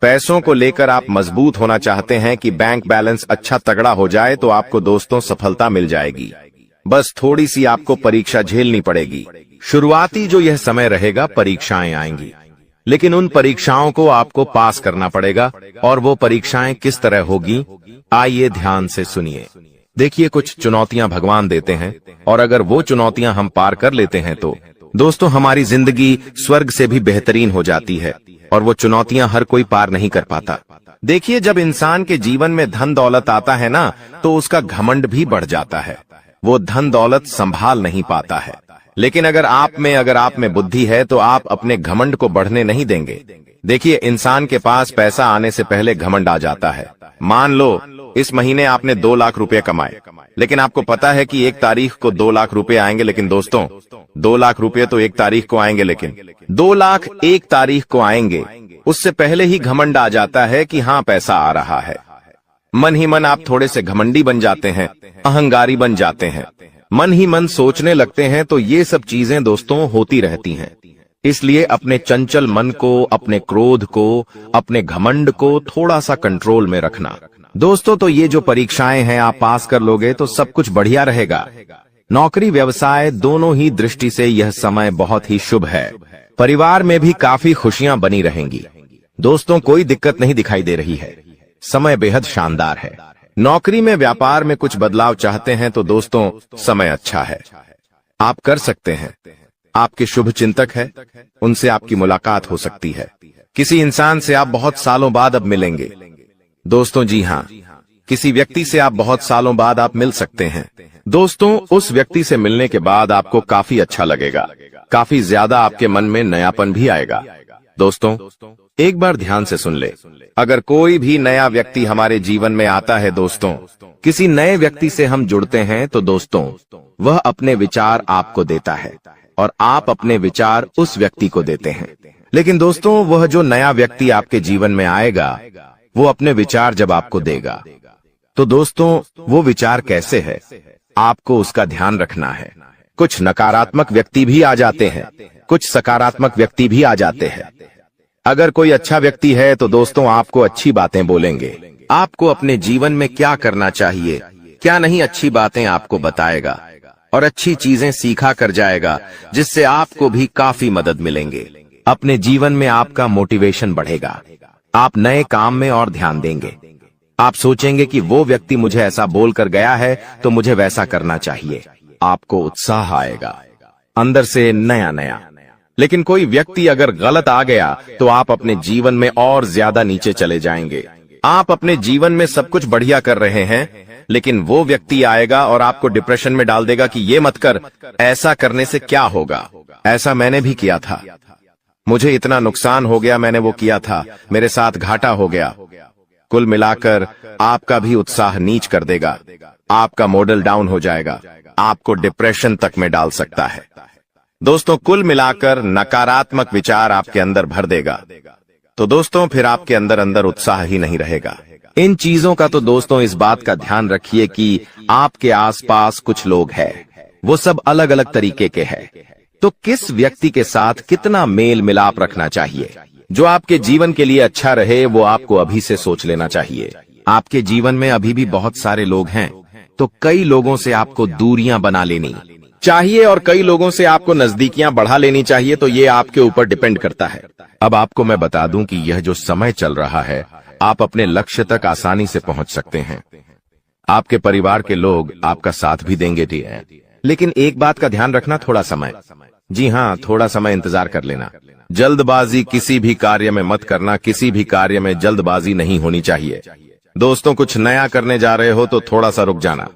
पैसों को लेकर आप मजबूत होना चाहते हैं कि बैंक बैलेंस अच्छा तगड़ा हो जाए, तो आपको दोस्तों सफलता मिल जाएगी। बस थोड़ी सी आपको परीक्षा झेलनी पड़ेगी। शुरुआती जो यह समय रहेगा, परीक्षाएं आएंगी, लेकिन उन परीक्षाओं को आपको पास करना पड़ेगा। और वो परीक्षाएं किस तरह होगी, आइए ध्यान से सुनिए। देखिए, कुछ चुनौतियां भगवान देते हैं और अगर वो चुनौतियां हम पार कर लेते हैं तो दोस्तों हमारी जिंदगी स्वर्ग से भी बेहतरीन हो जाती है। और वो चुनौतियां हर कोई पार नहीं कर पाता। देखिए, जब इंसान के जीवन में धन दौलत आता है ना, तो उसका घमंड भी बढ़ जाता है। वो धन दौलत संभाल नहीं पाता है। लेकिन अगर आप में बुद्धि है तो आप अपने घमंड को बढ़ने नहीं देंगे। देखिए, इंसान के पास पैसा आने से पहले घमंड आ जाता है। मान लो इस महीने आपने 2 लाख रुपए कमाए, लेकिन आपको पता है कि 1 तारीख को 2 लाख रुपए आएंगे। लेकिन दोस्तों, 2 लाख रुपए तो 1 तारीख को आएंगे, लेकिन 2 लाख 1 तारीख को आएंगे, उससे पहले ही घमंड आ जाता है कि हाँ, पैसा आ रहा है। मन ही मन आप थोड़े से घमंडी बन जाते हैं, अहंकारी बन जाते हैं, मन ही मन सोचने लगते हैं। तो ये सब चीजें दोस्तों होती रहती हैं। इसलिए अपने चंचल मन को, अपने क्रोध को, अपने घमंड को थोड़ा सा कंट्रोल में रखना। दोस्तों, तो ये जो परीक्षाएं हैं, आप पास कर लोगे तो सब कुछ बढ़िया रहेगा। नौकरी व्यवसाय दोनों ही दृष्टि से यह समय बहुत ही शुभ है। परिवार में भी काफी खुशियां बनी रहेंगी। दोस्तों, कोई दिक्कत नहीं दिखाई दे रही है, समय बेहद शानदार है। नौकरी में, व्यापार में कुछ बदलाव चाहते हैं तो दोस्तों समय अच्छा है, आप कर सकते हैं। आपके शुभ चिंतक है, उनसे आपकी मुलाकात हो सकती है। किसी इंसान से आप बहुत सालों बाद अब मिलेंगे। दोस्तों, जी हाँ, किसी व्यक्ति से आप बहुत सालों बाद आप मिल सकते हैं। दोस्तों, उस व्यक्ति से मिलने के बाद आपको काफी अच्छा लगेगा, काफी ज्यादा आपके मन में नयापन भी आएगा। दोस्तों, एक बार ध्यान से सुन ले, अगर कोई भी नया व्यक्ति हमारे जीवन में आता है, दोस्तों किसी नए व्यक्ति से हम जुड़ते हैं, तो दोस्तों वह अपने विचार आपको देता है और आप अपने विचार उस व्यक्ति को देते हैं। लेकिन दोस्तों, वह जो नया व्यक्ति आपके जीवन में आएगा, वो अपने विचार जब आपको देगा, तो दोस्तों वो विचार कैसे है, आपको उसका ध्यान रखना है। कुछ नकारात्मक व्यक्ति भी आ जाते हैं, कुछ सकारात्मक व्यक्ति भी आ जाते हैं। अगर कोई अच्छा व्यक्ति है तो दोस्तों आपको अच्छी बातें बोलेंगे, आपको अपने जीवन में क्या करना चाहिए, क्या नहीं, अच्छी बातें आपको बताएगा और अच्छी चीजें सीखा कर जाएगा, जिससे आपको भी काफी मदद मिलेंगे। अपने जीवन में आपका मोटिवेशन बढ़ेगा, आप नए काम में और ध्यान देंगे। आप सोचेंगे कि वो व्यक्ति मुझे ऐसा बोलकर गया है तो मुझे वैसा करना चाहिए। आपको उत्साह आएगा अंदर से नया नया। लेकिन कोई व्यक्ति अगर गलत आ गया तो आप अपने जीवन में और ज्यादा नीचे चले जाएंगे। आप अपने जीवन में सब कुछ बढ़िया कर रहे हैं, लेकिन वो व्यक्ति आएगा और आपको डिप्रेशन में डाल देगा कि ये मत कर, ऐसा करने से क्या होगा, ऐसा मैंने भी किया था, मुझे इतना नुकसान हो गया, मैंने वो किया था, मेरे साथ घाटा हो गया। कुल मिलाकर आपका भी उत्साह नीच कर देगा, आपका मॉडल डाउन हो जाएगा, आपको डिप्रेशन तक में डाल सकता है। दोस्तों, कुल मिलाकर नकारात्मक विचार आपके अंदर भर देगा, तो दोस्तों फिर आपके अंदर अंदर उत्साह ही नहीं रहेगा। इन चीजों का तो दोस्तों इस बात का ध्यान रखिए कि आपके आसपास कुछ लोग हैं, वो सब अलग अलग तरीके के हैं, तो किस व्यक्ति के साथ कितना मेल मिलाप रखना चाहिए, जो आपके जीवन के लिए अच्छा रहे वो आपको अभी से सोच लेना चाहिए। आपके जीवन में अभी भी बहुत सारे लोग हैं, तो कई लोगों से आपको दूरियां बना लेनी चाहिए और कई लोगों से आपको नजदीकियां बढ़ा लेनी चाहिए। तो ये आपके ऊपर डिपेंड करता है। अब आपको मैं बता दूं कि यह जो समय चल रहा है, आप अपने लक्ष्य तक आसानी से पहुंच सकते हैं। आपके परिवार के लोग आपका साथ भी देंगे भी है, लेकिन एक बात का ध्यान रखना, थोड़ा समय, जी हाँ, थोड़ा समय इंतजार कर लेना। जल्दबाजी किसी भी कार्य में मत करना, किसी भी कार्य में जल्दबाजी नहीं होनी चाहिए। दोस्तों, कुछ नया करने जा रहे हो तो थोड़ा सा रुक जाना।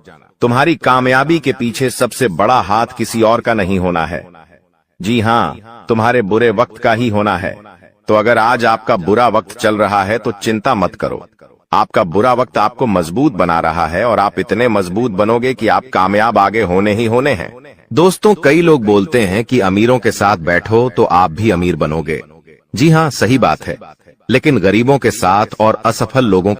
तुम्हारी कामयाबी के पीछे सबसे बड़ा हाथ किसी और का नहीं होना है, जी हाँ, तुम्हारे बुरे वक्त का ही होना है। तो अगर आज आपका बुरा वक्त चल रहा है तो चिंता मत करो। आपका बुरा वक्त आपको मजबूत बना रहा है और आप इतने मजबूत बनोगे कि आप कामयाब आगे होने ही होने हैं। दोस्तों, कई लोग बोलते हैं कि अमीरों के साथ बैठो तो आप भी अमीर बनोगे। जी हाँ, सही बात है, लेकिन गरीबों के साथ और असफल लोगों